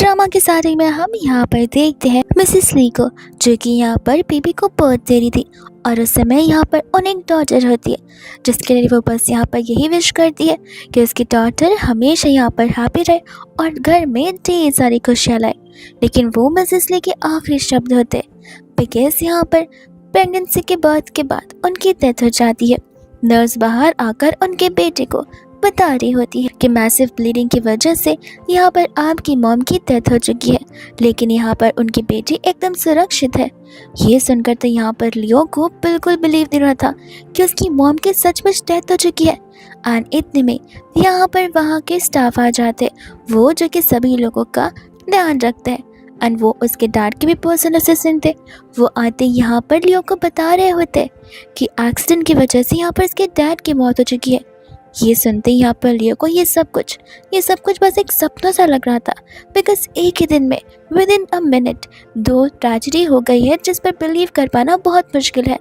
Drama के सारे में हम यहाँ पर देखते हैं मिसेस ली को, जो कि यहाँ पर बेबी को बर्थ दे रही थी। और उस समय यहाँ पर उन्हें एक डॉटर होती है, जिसके लिए वो बस यहाँ पर यही विश करती है कि उसकी डॉटर हमेशा यहाँ पर हैप्पी रहे और घर में ढेर सारी खुशियाँ लाए। लेकिन वो मिसेस ली के आखिरी शब्द होते हैं, बिकॉज यहाँ पर प्रेगनेंसी के बर्थ के बाद उनकी डेथ हो जाती है। नर्स बाहर आकर उनके बेटे को बता रही होती है कि मैसिव ब्लीडिंग की वजह से यहाँ पर आपकी मॉम की डेथ हो चुकी है, लेकिन यहाँ पर उनकी बेटी एकदम सुरक्षित है। ये सुनकर तो यहाँ पर लियो को बिल्कुल बिलीव नहीं रहा था कि उसकी मॉम की सचमुच डेथ हो चुकी है। एंड इतने में यहाँ पर वहाँ के स्टाफ आ जाते, वो जो कि सभी लोगों का ध्यान रखते हैं। एंड वो उसके डैड के भी पर्सनल असिस्टेंट थे। वो आते यहाँ पर लियो को बता रहे होते कि एक्सीडेंट की वजह से यहाँ पर इसके डैड की मौत हो चुकी है। ये सुनते ही यहाँ पर लियो को ये सब कुछ बस एक सपना सा लग रहा था, बिकॉज एक ही दिन में with in a minute 2 tragedy हो गई है, जिस पर बिलीव कर पाना बहुत मुश्किल है।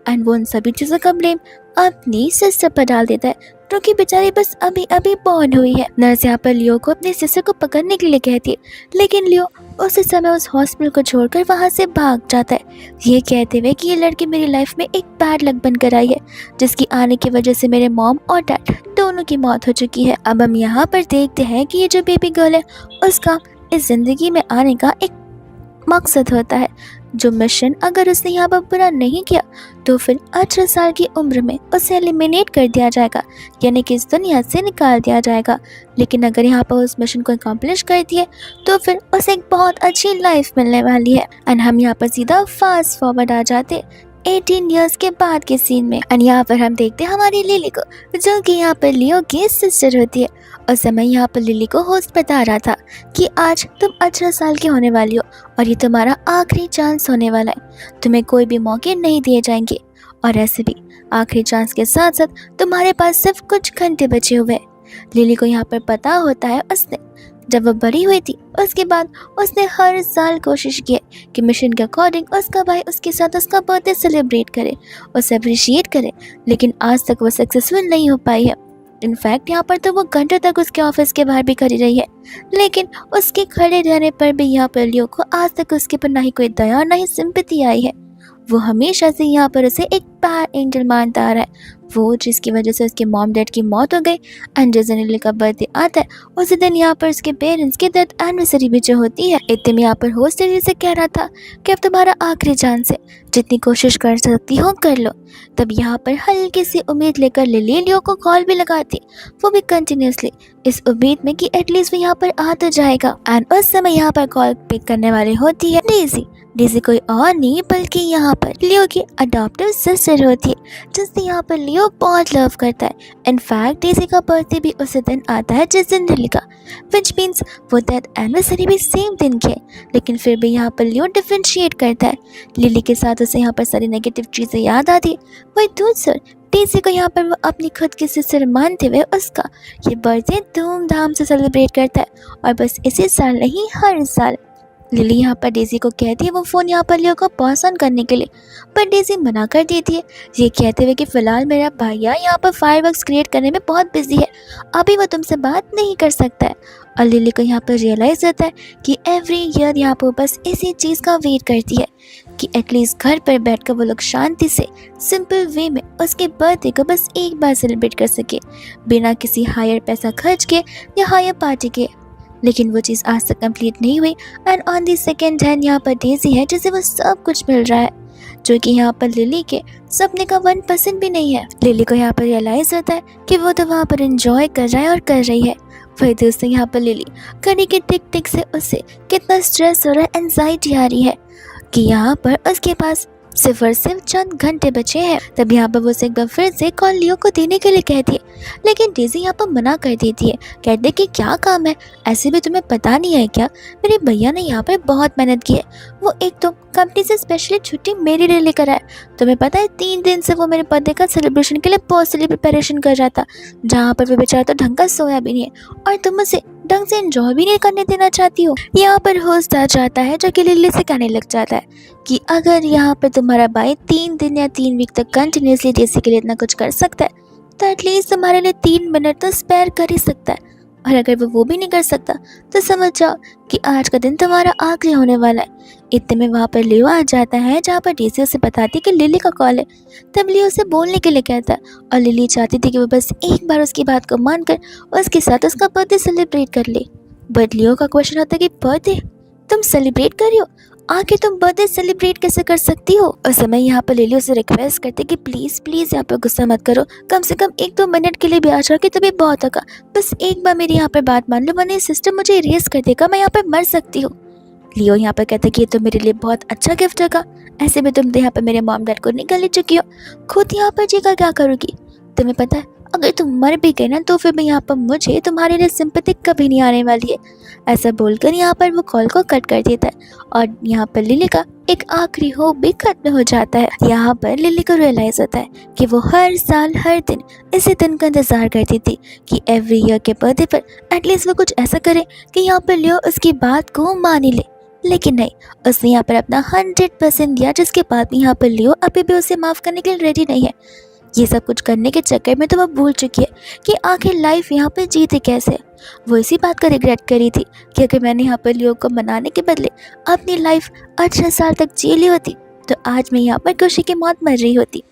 एंड वो उन सभी चीज़ों का ब्लेम अपनी सिस्टर पर डाल देता है, क्योंकि बेचारी बस अभी अभी बॉर्न हुई है। नर्स यहाँ पर लियो को अपनी सिस्टर को पकड़ने के लिए कहती है, लेकिन लियो उस समय उस हॉस्पिटल को छोड़कर वहाँ से भाग जाता है, ये कहते हुए कि ये लड़की मेरी लाइफ में एक बैड लक बनकर आई है, जिसकी आने की वजह से मेरे मॉम और डैड दोनों की मौत हो चुकी है। अब हम यहाँ पर देखते हैं कि ये जो बेबी गर्ल है, उसका इस जिंदगी में आने का एक मकसद होता है, जो मिशन अगर उसने यहाँ पर पूरा नहीं किया तो फिर 18 साल की उम्र में उसे एलिमिनेट कर दिया जाएगा, यानी कि इस दुनिया से निकाल दिया जाएगा। लेकिन अगर यहाँ पर उस मिशन को अकम्प्लिश कर दिए तो फिर उसे एक बहुत अच्छी लाइफ मिलने वाली है। एंड हम यहाँ पर सीधा फास्ट फॉरवर्ड आ जाते 18 इयर्स के बाद के सीन में। एंड यहाँ पर हम देखते हैं हमारी लिली को, जो कि यहाँ पर लियो की सिस्टर होती है। उस समय यहाँ पर लिली को होस्ट बता रहा था कि आज तुम 18 साल की होने वाली हो और ये तुम्हारा आखिरी चांस होने वाला है, तुम्हें कोई भी मौके नहीं दिए जाएंगे। और ऐसे भी आखिरी चांस के साथ साथ तुम्हारे पास सिर्फ कुछ घंटे बचे हुए हैं। लिली को यहाँ पर पता होता है, उसने जब वो बड़ी हुई थी उसके बाद उसने हर साल कोशिश की है कि मिशन के अकॉर्डिंग उसका भाई उसके साथ उसका बर्थडे सेलिब्रेट करे, उसे अप्रिशिएट करे, लेकिन आज तक वो सक्सेसफुल नहीं हो पाई है। इनफैक्ट यहाँ पर तो वो घंटों तक उसके ऑफिस के बाहर भी खड़ी रही है, लेकिन उसके खड़े रहने पर भी यहाँ पर लियो को आज तक उसके पर ना ही कोई दया ना ही सिंपैथी आई है। वो हमेशा से यहाँ पर उसे एक बैड एंजल मानता आ रहा है, वो जिसकी वजह से उसके मॉम डैड की मौत हो गई। एंड जिस दिन लिली का बर्थडे आता है उसी दिन यहाँ पर उसके पेरेंट्स की डेथ एनिवर्सरी भी जो होती है। इतने में यहाँ पर होस्ट लिली से कह रहा था कि अब तुम्हारा आखिरी चांस है, जितनी कोशिश कर सकती हो कर लो। तब यहाँ पर हल्की सी उम्मीद लेकर लिली लियो को कॉल भी लगाती, वो भी कंटिन्यूसली, इस उम्मीद में कि एटलीस्ट वो यहाँ पर आ तो जाएगा। एंड उस समय यहाँ पर कॉल पिक करने वाली होती है डेजी। डेजी कोई और नहीं बल्कि यहाँ पर लियो की अडॉप्टिव सिस्टर होती है, जिससे यहाँ पर लियो बहुत लव करता है। इनफैक्ट डेजी का बर्थडे भी उसी दिन आता है जिस दिन लिली का, विच मीन्स वो डेथ एनिवर्सरी भी सेम दिन की है। लेकिन फिर भी यहाँ पर लियो डिफ्रेंशिएट करता है, लिली के साथ उसे यहाँ पर सारी नेगेटिव चीज़ें याद आती है। वही दूसर डेजी को यहाँ पर वो अपनी खुद की सिस्टर मानते हुए उसका ये बर्थडे धूमधाम से सेलिब्रेट करता है, और बस इसी साल नहीं हर साल। लिली यहाँ पर डेजी को कहती है वो फ़ोन यहाँ पर लियो को पास ऑन करने के लिए, पर डेजी मना कर देती है, ये कहते हुए कि फ़िलहाल मेरा भैया यहाँ पर फायरवर्क्स क्रिएट करने में बहुत बिजी है, अभी वो तुमसे बात नहीं कर सकता है। और लिली को यहाँ पर रियलाइज़ होता है कि एवरी ईयर यहाँ पर बस इसी चीज़ का वेट करती है कि एटलीस्ट घर पर बैठकर वो लोग शांति से सिंपल वे में उसके बर्थडे को बस एक बार सेलिब्रेट कर सके, बिना किसी हायर पैसा खर्च के या हायर पार्टी के। लेकिन वो चीज़ आज तक कंप्लीट नहीं हुई। And on the second hand यहाँ पर डेजी है, जिसे वो सब कुछ मिल रहा है, जो कि यहाँ पर लिली के सपने का 1% भी नहीं है। लिली को यहाँ पर रियलाइज़ होता है कि वो तो वहाँ पर एंजॉय कर रहा है और कर रही है। वही दोस्तों यहाँ पर लिली घड़ी के टिक टिक से उसे कितना स्ट्रेस हो रहा है, एंजाइटी आ रही है कि यहाँ पर उसके पास सिर्फ और सिर्फ चंद घंटे बचे हैं। तब यहाँ पर वो उसे एक बार फिर से कॉल लियो को देने के लिए कहती है, लेकिन डेजी यहाँ पर मना कर देती है, कहते कि क्या काम है, ऐसे भी तुम्हें पता नहीं है क्या, मेरे भैया ने यहाँ पर बहुत मेहनत की है, वो एक तो कंपनी से स्पेशली छुट्टी मेरे लिए लेकर आया, तुम्हें पता है 3 दिन से वो मेरे बर्थडे का सेलिब्रेशन के लिए पर्सनली प्रिपरेशन कर रहा था, जहाँ पर वो बेचारा तो ढंग का सोया भी नहीं है, और तुम उसे ढंग से एंजॉय भी नहीं करने देना चाहती हो। यहाँ पर होस्ट आ जाता है, जो कि लिली से कहने लग जाता है कि अगर यहाँ पर तुम्हारा भाई 3 दिन या 3 वीक तक कंटिन्यूसली डेजी के लिए इतना कुछ कर सकता है, तो एटलीस्ट तुम्हारे लिए 3 मिनट तो स्पेयर कर ही सकता है। और अगर वो भी नहीं कर सकता तो समझ जाओ कि आज का दिन तुम्हारा आखिरी होने वाला है। इतने में वहाँ पर लियो आ जाता है, जहाँ पर डेज़ी उसे बताती है कि लिली का कॉल है। तब लियो उसे बोलने के लिए कहता है और लिली चाहती थी कि वो बस एक बार उसकी बात को मानकर उसके साथ उसका बर्थडे सेलिब्रेट कर ले। बट लियो का क्वेश्चन होता है कि बर्थडे तुम सेलिब्रेट कर रही हो? आखिर तुम बर्थडे सेलिब्रेट कैसे कर सकती हो? उस समय यहाँ पर लिली उसे रिक्वेस्ट करती कि प्लीज प्लीज यहाँ पर गुस्सा मत करो, कम से कम 1-2 मिनट के लिए भी आ जाओ कि तुम्हें बहुत होगा। बस एक बार मेरी यहाँ पर बात मान लो, वरना सिस्टम मुझे इरेज कर देगा, मैं यहाँ पर मर सकती हूँ। लियो यहाँ पर कहता है कि ये तो मेरे लिए बहुत अच्छा गिफ्ट होगा, ऐसे भी तुम तो यहाँ पर मेरे मॉम डैड को निकल ही चुकी हो, खुद यहाँ पर जीकर क्या करोगी? तुम्हें पता है अगर तुम मर भी गए ना तो फिर भी यहाँ पर मुझे तुम्हारे लिए सिंपैथी कभी नहीं आने वाली है। ऐसा बोलकर यहाँ पर वो कॉल को कट कर देता है और यहाँ पर लिली का एक आखिरी होप भी खत्म हो जाता है। यहाँ पर लिली को रियलाइज होता है कि वो हर साल हर दिन इसी दिन का इंतजार करती थी कि एवरी ईयर के बर्थडे पर एटलीस्ट वो कुछ ऐसा करे कि यहाँ पर लियो उसकी बात को मान ही ले। लेकिन नहीं, उसने यहाँ पर अपना 100% दिया, जिसके बाद भी यहाँ पर लियो अभी भी उसे माफ़ करने के लिए रेडी नहीं है। ये सब कुछ करने के चक्कर में तो वो भूल चुकी है कि आखिर लाइफ यहाँ पर जीते कैसे। वो इसी बात का रिग्रेट करी थी कि अगर मैंने यहाँ पर लियो को मनाने के बदले अपनी लाइफ 18 साल तक जी ली होती तो आज मैं यहाँ पर खुशी की मौत मर रही होती।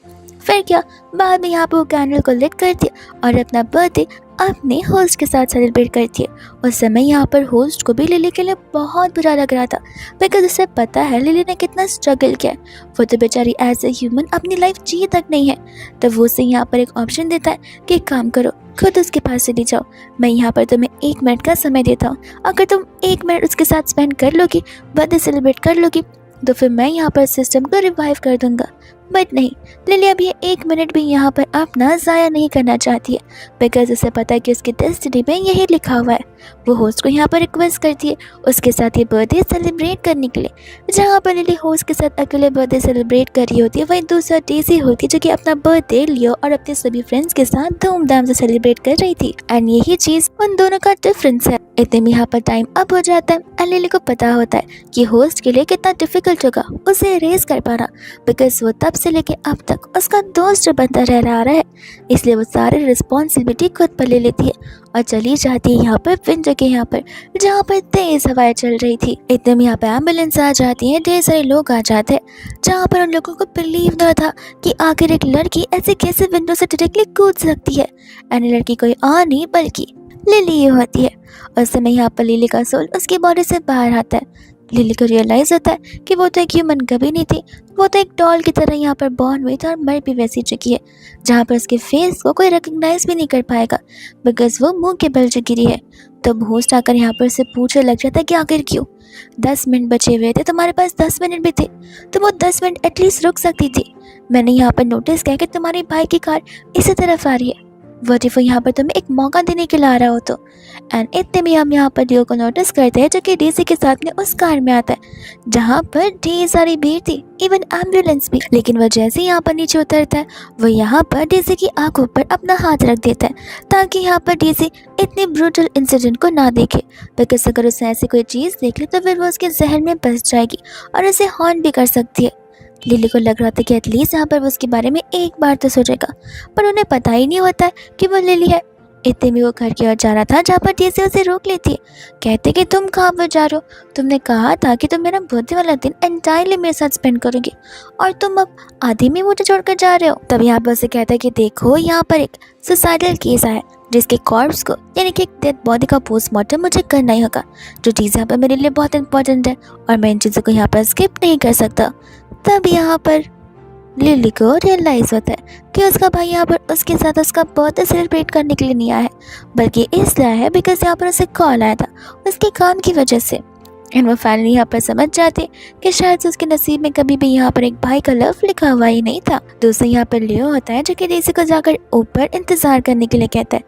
फिर क्या, बाद में यहाँ पर वो कैंडल को लिट कर दिया और अपना बर्थडे अपने होस्ट के साथ सेलिब्रेट करती है। उस समय यहाँ पर होस्ट को भी लिली के लिए बहुत बुरा लग रहा था, बिकॉज उसे पता है लिली ने कितना स्ट्रगल किया है। वो तो बेचारी एज ए ह्यूमन अपनी लाइफ जी तक नहीं है। तो वो उसे यहाँ पर एक ऑप्शन देता है कि एक काम करो, खुद उसके पास चली जाओ, मैं यहाँ पर तुम्हें 1 मिनट का समय देता हूँ, अगर तुम 1 मिनट उसके साथ स्पेंड कर लोगी, बर्थडे सेलिब्रेट कर लोगी, तो फिर मैं यहाँ पर सिस्टम को रिवाइव कर दूंगा। बट नहीं, लिली अब ये 1 मिनट भी यहाँ पर अपना ज़ाया नहीं करना चाहती है, बिकॉज उसे पता है कि उसकी डेस्टिनी में यही लिखा हुआ है। वो होस्ट को यहाँ पर रिक्वेस्ट करती है उसके साथ ये बर्थडे सेलिब्रेट करने के लिए। जहाँ पर लिली होस्ट के साथ अकेले बर्थडे सेलिब्रेट कर रही होती है, वहीं दूसरा डेज़ी होती है जो कि अपना बर्थडे लियो और अपने सभी फ्रेंड्स के साथ धूमधाम से सेलिब्रेट कर रही थी। एंड यही चीज़ उन दोनों का डिफरेंस है। इतने में यहाँ पर टाइम अप हो जाता है एंड लिली को पता होता है कि होस्ट के लिए कितना डिफिकल्ट होगा उसे इरेज कर पाना, बिकॉज वो तब से लेके अब तक उसका दोस्त बनता रह रहा है। इसलिए वो सारी रिस्पॉन्सिबिलिटी खुद पर ले लेती है और चली जाती है यहाँ पर विंटर के यहाँ पर, जहाँ पर तेज हवाएं चल रही थी। इतने में यहाँ पे एम्बुलेंस आ जाती है, ढेर सारे लोग आ जाते हैं, जहाँ पर उन लोगों को बिलीव न था कि आखिर एक लड़की ऐसे कैसे विंडो से डायरेक्टली कूद सकती है। एंड लड़की कोई और नहीं बल्कि लिली ही होती है। उस समय यहाँ पर लिली का सोल उसकी बॉडी से बाहर आता है। लिली को रियलाइज़ होता है कि वो तो एक ह्यूमन कभी नहीं थी, वो तो एक डॉल की तरह यहाँ पर बॉर्न हुई थी और मर भी वैसी चुकी है, जहाँ पर उसके फेस को कोई रिकग्नाइज भी नहीं कर पाएगा बिकॉज वो मुंह के बल जो गिरी है। तब होस्ट आकर यहाँ पर से पूछने लग जाता है कि आखिर क्यों? 10 मिनट बचे हुए थे, तुम्हारे पास 10 मिनट भी थे, तो वो 10 मिनट एटलीस्ट रुक सकती थी। मैंने यहाँ पर नोटिस किया कि तुम्हारे भाई की कार इसी तरफ आ रही है, वट इफ वो यहाँ पर तुम्हें एक मौका देने के लिए आ रहा हो तो। एंड इतने में हम यहाँ पर लियो को नोटिस करते हैं जो कि डेज़ी के साथ में उस कार में आता है, जहाँ पर ढेर सारी भीड़ थी, इवन एम्बुलेंस भी। लेकिन वो जैसे ही यहाँ पर नीचे उतरता है वो यहाँ पर डेज़ी की आंखों पर अपना हाथ रख देता है ताकि यहाँ पर डेज़ी इतने ब्रूटल इंसिडेंट को ना देखे, बिकॉज अगर उसने ऐसी कोई चीज़ देख ली तो फिर वो उसके जहन में बस जाएगी और उसे हॉर्न भी कर सकती है। लिली को लग रहा था कि एटलीस्ट यहाँ पर वो उसके बारे में एक बार तो सोचेगा, पर उन्हें पता ही नहीं होता है कि वो लिली है। इतने में वो घर की ओर जा रहा था, जहाँ पर डेज़ी उसे रोक लेती है, कहते कि तुम कहाँ पर जा रहे हो? तुमने कहा था कि तुम मेरा बर्थडे वाला दिन एंटायरली मेरे साथ स्पेंड करोगे और तुम अब आधे में मुझे छोड़कर जा रहे हो। तब यहाँ पर उसे कहता है कि देखो यहाँ पर एक सुसाइडल केस आया जिसके कॉर्प्स को यानी कि एक डेड बॉडी का पोस्टमार्टम मुझे करना ही होगा, जो चीज़ यहाँ पर मेरे लिए बहुत इंपॉर्टेंट है और मैं इन चीज़ों को यहाँ पर स्किप नहीं कर सकता। तब यहाँ पर लिली को रियलाइज़ होता है कि उसका भाई यहाँ पर उसके साथ उसका बर्थडे सेलिब्रेट करने के लिए नहीं आया है, बल्कि इसलिए आया है बिकॉज यहाँ पर उसे कॉल आया था उसके काम की वजह से। एंड वो फाइनली यहाँ पर समझ जाते कि शायद से उसके नसीब में कभी भी यहाँ पर एक भाई का लव लिखा हुआ ही नहीं था। दूसरा यहाँ पर लियो होता है जो कि डेज़ी को जाकर ऊपर इंतज़ार करने के लिए कहता है।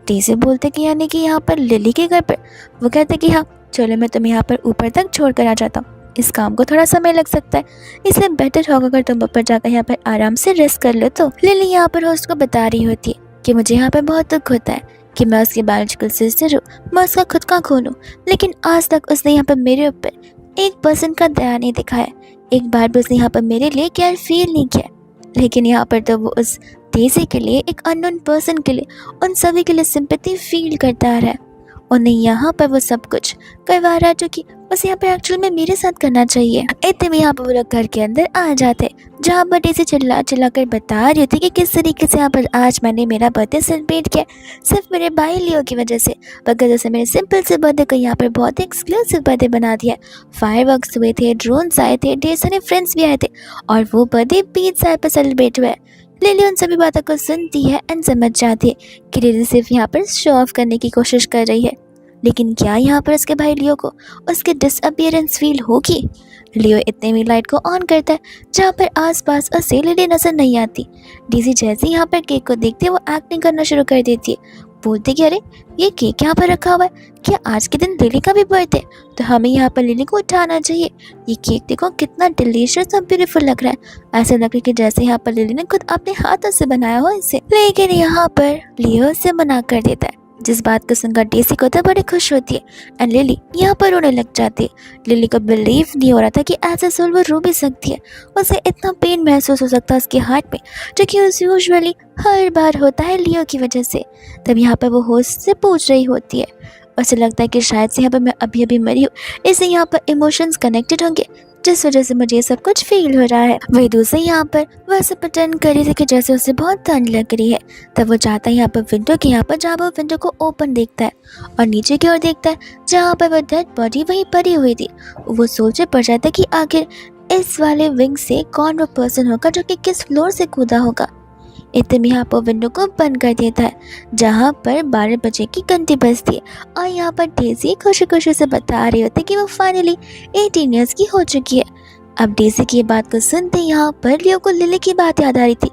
डेज़ी बोलते कि यानी कि यहाँ पर लिली के घर पर। वो कहते कि हाँ चलो मैं तुम्हें यहाँ पर ऊपर तक छोड़ कर आ जाता हूँ, इस काम को थोड़ा समय लग सकता है, इसलिए बेटर होगा अगर तुम ऊपर जाकर यहाँ पर आराम से रेस्ट कर लो। तो लिली यहाँ पर होस्ट को बता रही होती है कि मुझे यहाँ पर बहुत दुख होता है कि मैं उसकी बायोलॉजिकल सिस्टर हूँ, मैं उसका खुद का खून हूँ, लेकिन आज तक उसने यहाँ पर मेरे ऊपर 1% का दया नहीं दिखाया, एक बार भी उसने यहाँ पर मेरे लिए केयर फील नहीं किया। लेकिन यहाँ पर तो वो उस डेज़ी के लिए, एक अननोन पर्सन के लिए, उन सभी के लिए सिंपैथी फील करता आ रहा है। उन्हें यहाँ पर वो सब कुछ करवा रहा है जो कि उसे यहाँ पर एक्चुअल में मेरे साथ करना चाहिए। इतने में यहाँ पर वो लोग घर के अंदर आ जाते, जहाँ पर डेज़ी चिल्ला चिल्ला कर बता रही थी कि किस तरीके से यहाँ पर आज मैंने मेरा बर्थडे सेलिब्रेट किया सिर्फ मेरे भाई लियो की वजह से। मगर जैसे मेरे सिंपल से बर्थडे को यहाँ पर बहुत ही एक्सक्लूसिव बर्थडे बना दिया। फायरवर्क्स हुए थे, ड्रोन्स आए थे, ढेर सारे फ्रेंड्स भी आए थे और वो बर्थडे बीच साइड पर सेलिब्रेट हुआ है। लिली उन सभी बातों को सुनती है एंड समझ जाती है कि लिली सिर्फ यहाँ पर शो ऑफ करने की कोशिश कर रही है। लेकिन क्या यहाँ पर उसके भाई लियो को उसकी डिसअपियरेंस फील होगी? लियो इतने में लाइट को ऑन करता है, जहाँ पर आसपास उसे लिली नजर नहीं आती। डेज़ी जैसे यहाँ पर केक को देखते वो एक्टिंग करना शुरू कर देती है, बोलती कि अरे ये केक यहाँ पर रखा हुआ है, क्या आज के दिन लिली का भी बर्थडे? तो हमें यहाँ पर लिली को उठाना चाहिए। ये केक देखो कितना डिलीशियस और ब्यूटीफुल लग रहा है, ऐसा लग रहा है कि जैसे यहाँ पर लिली ने खुद अपने हाथों से बनाया हो इसे। लेकिन यहाँ पर लियो से मना कर देता है, जिस बात को सुनकर डेज़ी को तो बड़ी खुश होती है एंड लिली यहाँ पर रोने लग जाती है। लिली को बिलीव नहीं हो रहा था कि एज ए सोल वो रो भी सकती है, उसे इतना पेन महसूस हो सकता है उसके हार्ट में, जो कि उसे यूजुअली हर बार होता है लियो की वजह से। तब यहाँ पर वो होस्ट से पूछ रही होती है, उसे लगता है कि शायद से यहाँ पर मैं अभी अभी मरी हूँ, इससे यहाँ पर इमोशंस कनेक्टेड होंगे जिस वजह से मुझे ये सब कुछ फील हो रहा है। वही दूसरे यहाँ पर वह ऐसे प्रेटेंड कर रही थी कि जैसे उसे बहुत ठंड लग रही है। तब वो जाता है यहाँ पर विंडो के यहाँ पर, जहाँ पर विंडो को ओपन देखता है और नीचे की ओर देखता है जहाँ पर वह डेड बॉडी वहीं पड़ी हुई थी। वो सोचे पड़ जाता है कि आखिर इस वाले विंग से कौन वो पर्सन होगा जो कि किस फ्लोर से कूदा होगा। इतने में यहाँ पर विंडो को बंद कर देता है, जहाँ पर 12 बजे की घंटी बजती है और यहाँ पर डेज़ी खुशी खुशी से बता रही होती है कि वो फाइनली 18 ईयर्स की हो चुकी है। अब डेज़ी की बात को सुनते यहाँ पर लियो को लिली की बात याद आ रही थी,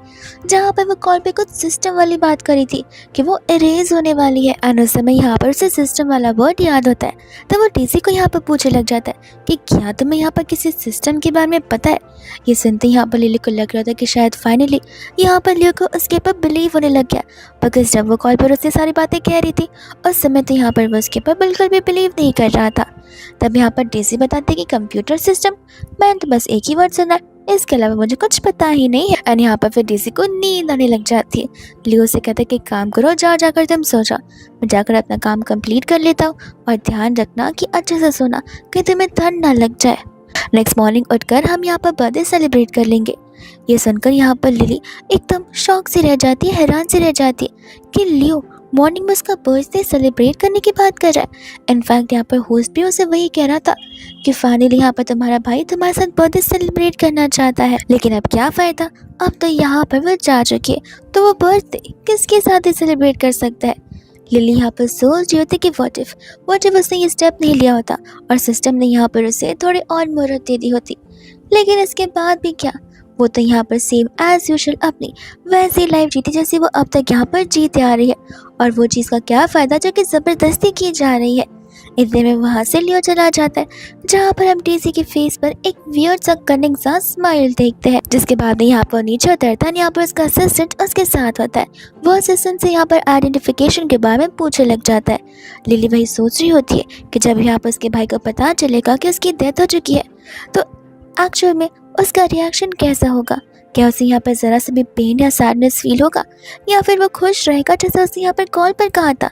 जहाँ पर वो कॉल पे कुछ सिस्टम वाली बात करी थी कि वो इरेज होने वाली है। एंड उस समय यहाँ पर उसे सिस्टम वाला वर्ड याद होता है, तो वो डेज़ी को यहाँ पर पूछने लग जाता है कि क्या तुम्हें यहाँ पर किसी सिस्टम के बारे में पता है? ये सुनते यहाँ पर लिली को लग रहा था कि शायद फाइनली यहाँ पर लियो को उसके ऊपर बिलीव होने लग गया, बिकॉज जब वो कॉल पर उससे सारी बातें कह रही थी उस समय तो यहाँ पर वो उसके ऊपर बिल्कुल भी बिलीव नहीं कर रहा था। तब यहाँ पर डेज़ी बताते कि कंप्यूटर सिस्टम, मैंने तो बस एक ही वर्ड सुना, इसके अलावा मुझे कुछ पता ही नहीं है। और यहाँ पर फिर डेज़ी को नींद आने लग जाती है। लियो से कहता है कि काम करो, जाकर तुम सो जाओ, मैं जाकर अपना काम कंप्लीट कर लेता हूँ और ध्यान रखना कि अच्छे से सोना, कि तुम्हें ठंड ना लग जाए। नेक्स्ट मॉर्निंग उठकर हम यहाँ पर बर्थडे सेलिब्रेट कर लेंगे। ये सुनकर यहाँ पर लिली एकदम शॉक से रह जाती है, हैरान से रह जाती है कि लियो मॉर्निंग में उसका बर्थडे सेलिब्रेट करने की बात कर रहा है। इनफैक्ट यहाँ पर होस्ट भी उसे वही कह रहा था कि फाइनली यहाँ पर तुम्हारा भाई तुम्हारे साथ बर्थडे सेलिब्रेट करना चाहता है। लेकिन अब क्या फ़ायदा, अब तो यहाँ पर वो जा चुकी है, तो वो बर्थडे किसके साथ ही सेलिब्रेट कर सकता है। लिली यहाँ पर सोच रही होती कि व्हाट इफ उसने ये स्टेप नहीं लिया होता और सिस्टम ने यहाँ पर उसे थोड़ी और मोहलत दे दी होती। लेकिन इसके बाद भी क्या, वो तो यहाँ पर सेम एज यूजुअल अपनी वैसी लाइफ जीती जैसी वो अब तक यहाँ पर जीते आ रही है। और वो चीज़ का क्या फ़ायदा जो कि ज़बरदस्ती की जा रही है। इतने में वहाँ से लियो चला जाता है, जहाँ पर हम डेज़ी के फेस पर एक वियर्ड सा कनिंग सा स्माइल देखते हैं। जिसके बाद में यहाँ पर नीचे उतरता है, यहाँ पर उसका असिस्टेंट उसके साथ होता है। वो असिस्टेंट से यहाँ पर आइडेंटिफिकेशन के बारे में पूछने लग जाता है। लिली वही सोच रही होती है कि जब यहाँ पर उसके भाई को पता चलेगा कि उसकी डेथ हो चुकी है तो एक्चुअल में उसका रिएक्शन कैसा होगा। क्या उसे यहाँ पर ज़रा सा भी पेन या सैडनेस फील होगा, या फिर वो खुश रहेगा जैसे उसने यहाँ पर कॉल पर कहा था।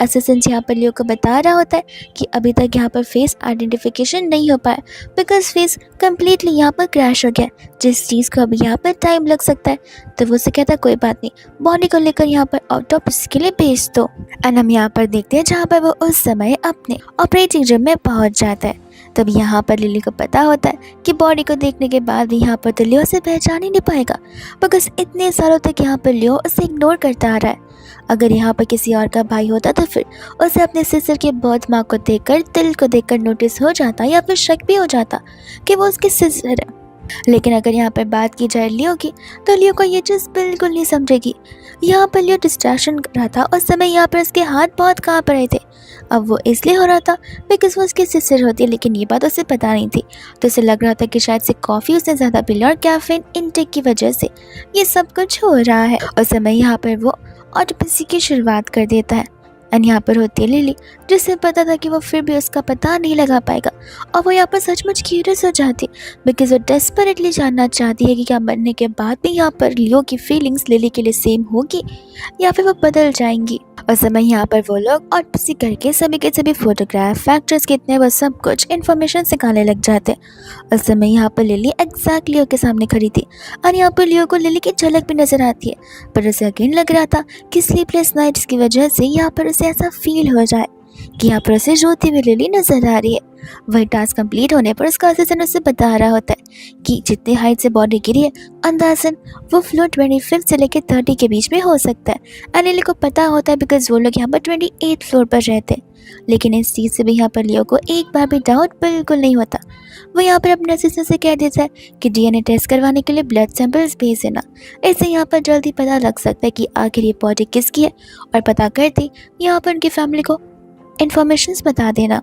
असिस्टेंट यहाँ पर लियो को बता रहा होता है कि अभी तक यहाँ पर फेस आइडेंटिफिकेशन नहीं हो पाया, बिकॉज फेस कम्प्लीटली यहाँ पर क्रैश हो गया, जिस चीज़ को अभी यहाँ पर टाइम लग सकता है। तो वो उसे कहता है कोई बात नहीं, बॉडी को लेकर यहाँ पर आउट ऑफ के लिए भेज दो। एंड हम यहाँ पर देखते हैं जहाँ पर वो उस समय अपने ऑपरेटिंग रूम में पहुँच जाता है। तब यहाँ पर लिली को पता होता है कि बॉडी को देखने के बाद भी यहाँ पर तो लियो से पहचान ही नहीं पाएगा, बिकॉज इतने सालों तक यहाँ पर लियो उसे इग्नोर करता आ रहा है। अगर यहाँ पर किसी और का भाई होता तो फिर उसे अपने सिस्टर के बर्थ मार्क को देखकर, दिल को देखकर नोटिस हो जाता या फिर शक भी हो जाता कि वो उसकी सिस्टर है। लेकिन अगर यहाँ पर बात की जाए लियो की, तो लियो को ये चीज़ बिल्कुल नहीं समझेगी। यहाँ पर लियो डिस्ट्रैक्शन कर रहा था, उस समय यहाँ पर उसके हाथ बहुत काँप रहे थे। अब वो इसलिए हो रहा था बिकॉज वो उसकी सिस्टर होती है, लेकिन ये बात उसे पता नहीं थी। तो उसे लग रहा था कि शायद से कॉफ़ी उसने ज़्यादा पी लिया और कैफीन इनटेक की वजह से ये सब कुछ हो रहा है। उस समय यहाँ पर वो ऑटोप्सी की शुरुआत कर देता है। एंड यहाँ पर होती है लिली, जिससे पता था कि वो फिर भी उसका पता नहीं लगा पाएगा, और वो यहाँ पर सचमुच क्यूरियस हो जाती बिकॉज वो डेस्परेटली जानना चाहती है कि क्या मरने के बाद भी यहाँ पर लियो की फीलिंग्स लिली के लिए सेम होगी या फिर वो बदल जाएंगी। उस समय यहाँ पर वो लोग ऑटोप्सी करके सभी के सभी फोटोग्राफ, फैक्टर्स कितने, वो सब कुछ इन्फॉर्मेशन सिखाने लग जाते। उस समय यहाँ पर लिली एग्जैक्ट लियो के सामने खड़ी थी और यहाँ पर लियो को लिली की झलक भी नजर आती है, पर उसे अगेन लग रहा था कि स्लीपलेस नाइट्स की वजह से यहाँ पर उसे ऐसा फील हो जाए कि यहाँ पर उसे रोती हुई लिली नजर आ रही है। वही टास्क कंप्लीट होने पर उसका असिस्टेंट उसे बता रहा होता है कि जितनी हाइट से बॉडी गिरी है अंदाजन वो फ्लोर 25 से लेकर 30 के बीच में हो सकता है। एंड लिली को पता होता है बिकॉज वो लोग यहाँ पर 28 फ्लोर पर रहते हैं, लेकिन इस चीज़ से भी यहाँ पर लियो को एक बार भी डाउट बिल्कुल नहीं होता। वो यहाँ पर अपने असिस्टेंट से कह देता है कि डीएनए टेस्ट करवाने के लिए ब्लड सैंपल्स भेज देना, इससे यहाँ पर जल्दी पता लग सकता है कि आखिर ये बॉडी किसकी है, और पता करते यहाँ पर उनकी फैमिली को इन्फॉर्मेशन बता देना।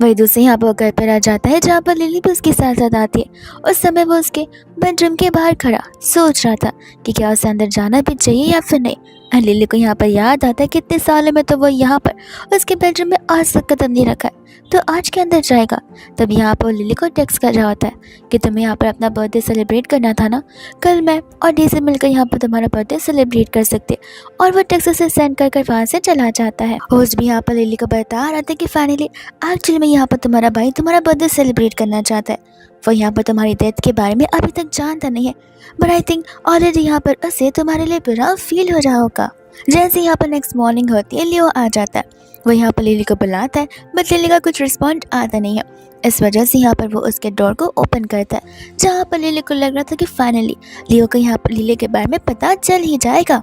वही दूसरे यहाँ पर घर पर आ जाता है जहाँ पर लिली भी उसके साथ साथ आती है। उस समय वो उसके बेडरूम के बाहर खड़ा सोच रहा था कि क्या उसे अंदर जाना भी चाहिए या फिर नहीं। एंड लिली को यहाँ पर याद आता है कि इतने सालों में तो वो यहाँ पर उसके बेडरूम में आज तक कदम नहीं रखा है, तो आज के अंदर जाएगा। तब यहाँ पर लिली को टेक्स्ट कर रहा होता है कि तुम्हें यहाँ पर अपना बर्थडे सेलिब्रेट करना था ना, कल मैं और डेज़ी मिलकर यहाँ पर तुम्हारा बर्थडे सेलिब्रेट कर सकते। और वो टेक्स्ट उसे सेंड कर वहाँ से चला जाता है। होस्ट भी यहाँ पर लिली को बता रहा था कि फाइनली एक्चुअली में यहाँ पर तुम्हारा भाई तुम्हारा बर्थडे सेलिब्रेट करना चाहता है। वो यहाँ पर तुम्हारी डेथ के बारे में अभी तक जानता नहीं है, बट आई थिंक ऑलरेडी यहाँ पर उसे तुम्हारे लिए बुरा फील हो रहा होगा। जैसे यहाँ पर नेक्स्ट मॉर्निंग होती है, लियो आ जाता है। वो यहाँ पर लिली को बुलाता है, बट लिली का कुछ रिस्पॉन्ड आता नहीं है। इस वजह से यहाँ पर वो उसके डोर को ओपन करता है, जहाँ पर लिली को लग रहा था कि फाइनली लियो को यहाँ पर लिली के बारे में पता चल ही जाएगा।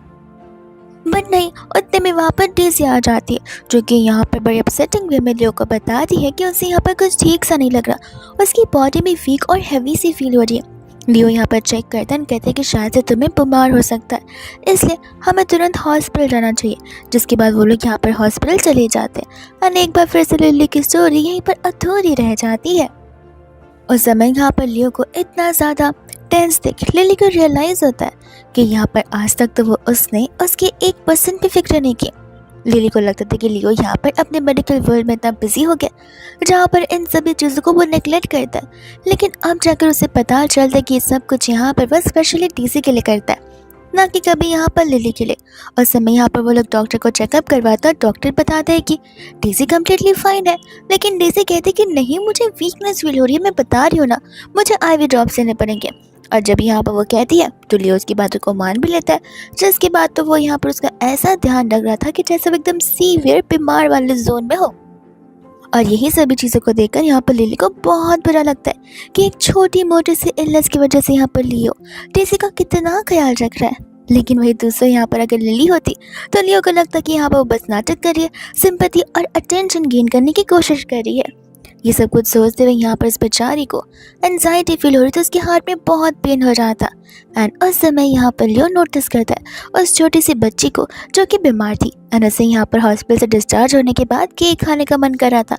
बट नहीं, उतने में वहाँ पर डेज़ी आ जाती है, जो कि यहाँ पर बड़ी अपसेटिंग वे में लियो को बताती है कि उसे यहाँ पर कुछ ठीक सा नहीं लग रहा, उसकी बॉडी में वीक और हैवी सी फील हो रही है। लियो यहाँ पर चेक करता है, कहते हैं कि शायद से तुम्हें बीमार हो सकता है, इसलिए हमें तुरंत हॉस्पिटल जाना चाहिए। जिसके बाद वो लोग यहाँ पर हॉस्पिटल चले जाते हैं और एक बार फिर से लिली की स्टोरी यहीं पर अधूरी रह जाती है। उस समय यहाँ पर लियो को इतना ज़्यादा टेंस देख लिली को रियलाइज़ होता है कि यहाँ पर आज तक तो वो उसने उसकी 1% भी फिक्र नहीं की। लिली को लगता था कि लियो यहाँ पर अपने मेडिकल वर्ल्ड में इतना बिजी हो गया जहाँ पर इन सभी चीज़ों को वो नेगलेक्ट करता है, लेकिन अब जाकर उसे पता चलता है कि ये सब कुछ यहाँ पर बस स्पेशली डीसी के लिए करता है, ना कि कभी यहाँ पर लिली के लिए। उस समय यहाँ पर वो लोग डॉक्टर को चेकअप करवाता है। डॉक्टर बताते हैं कि डीसी कम्प्लीटली फाइन है, लेकिन डीसी कहते कि नहीं, मुझे वीकनेस फील हो रही है, मैं बता रही हूँ ना, मुझे IV ड्रॉप्स लेने पड़ेंगे। और जब यहाँ पर वो कहती है तो लियो उसकी बातों को मान भी लेता है, जिसके बाद तो वो यहाँ पर उसका ऐसा ध्यान रख रहा था कि जैसे वो एकदम सीवियर बीमार वाले जोन में हो। और यही सभी चीज़ों को देखकर यहाँ पर लिली को बहुत बुरा लगता है कि एक छोटी मोटी सी इलनेस की वजह से यहाँ पर लियो डेज़ी का कितना ख्याल रख रहा है। लेकिन वही दूसरे यहाँ पर अगर लिली होती तो लियो को लगता कि यहाँ पर वो बस नाटक कर रही है, सिंपैथी और अटेंशन गेन करने की कोशिश कर रही है। ये सब कुछ सोचते हुए यहाँ पर इस बेचारी को एंजाइटी फील हो रही थी, उसके हार्ट में बहुत पेन हो रहा था। एंड उस समय यहाँ पर लियो नोटिस करता है उस छोटी सी बच्ची को जो कि बीमार थी। एंड उसे यहाँ पर हॉस्पिटल से डिस्चार्ज होने के बाद केक खाने का मन कर रहा था।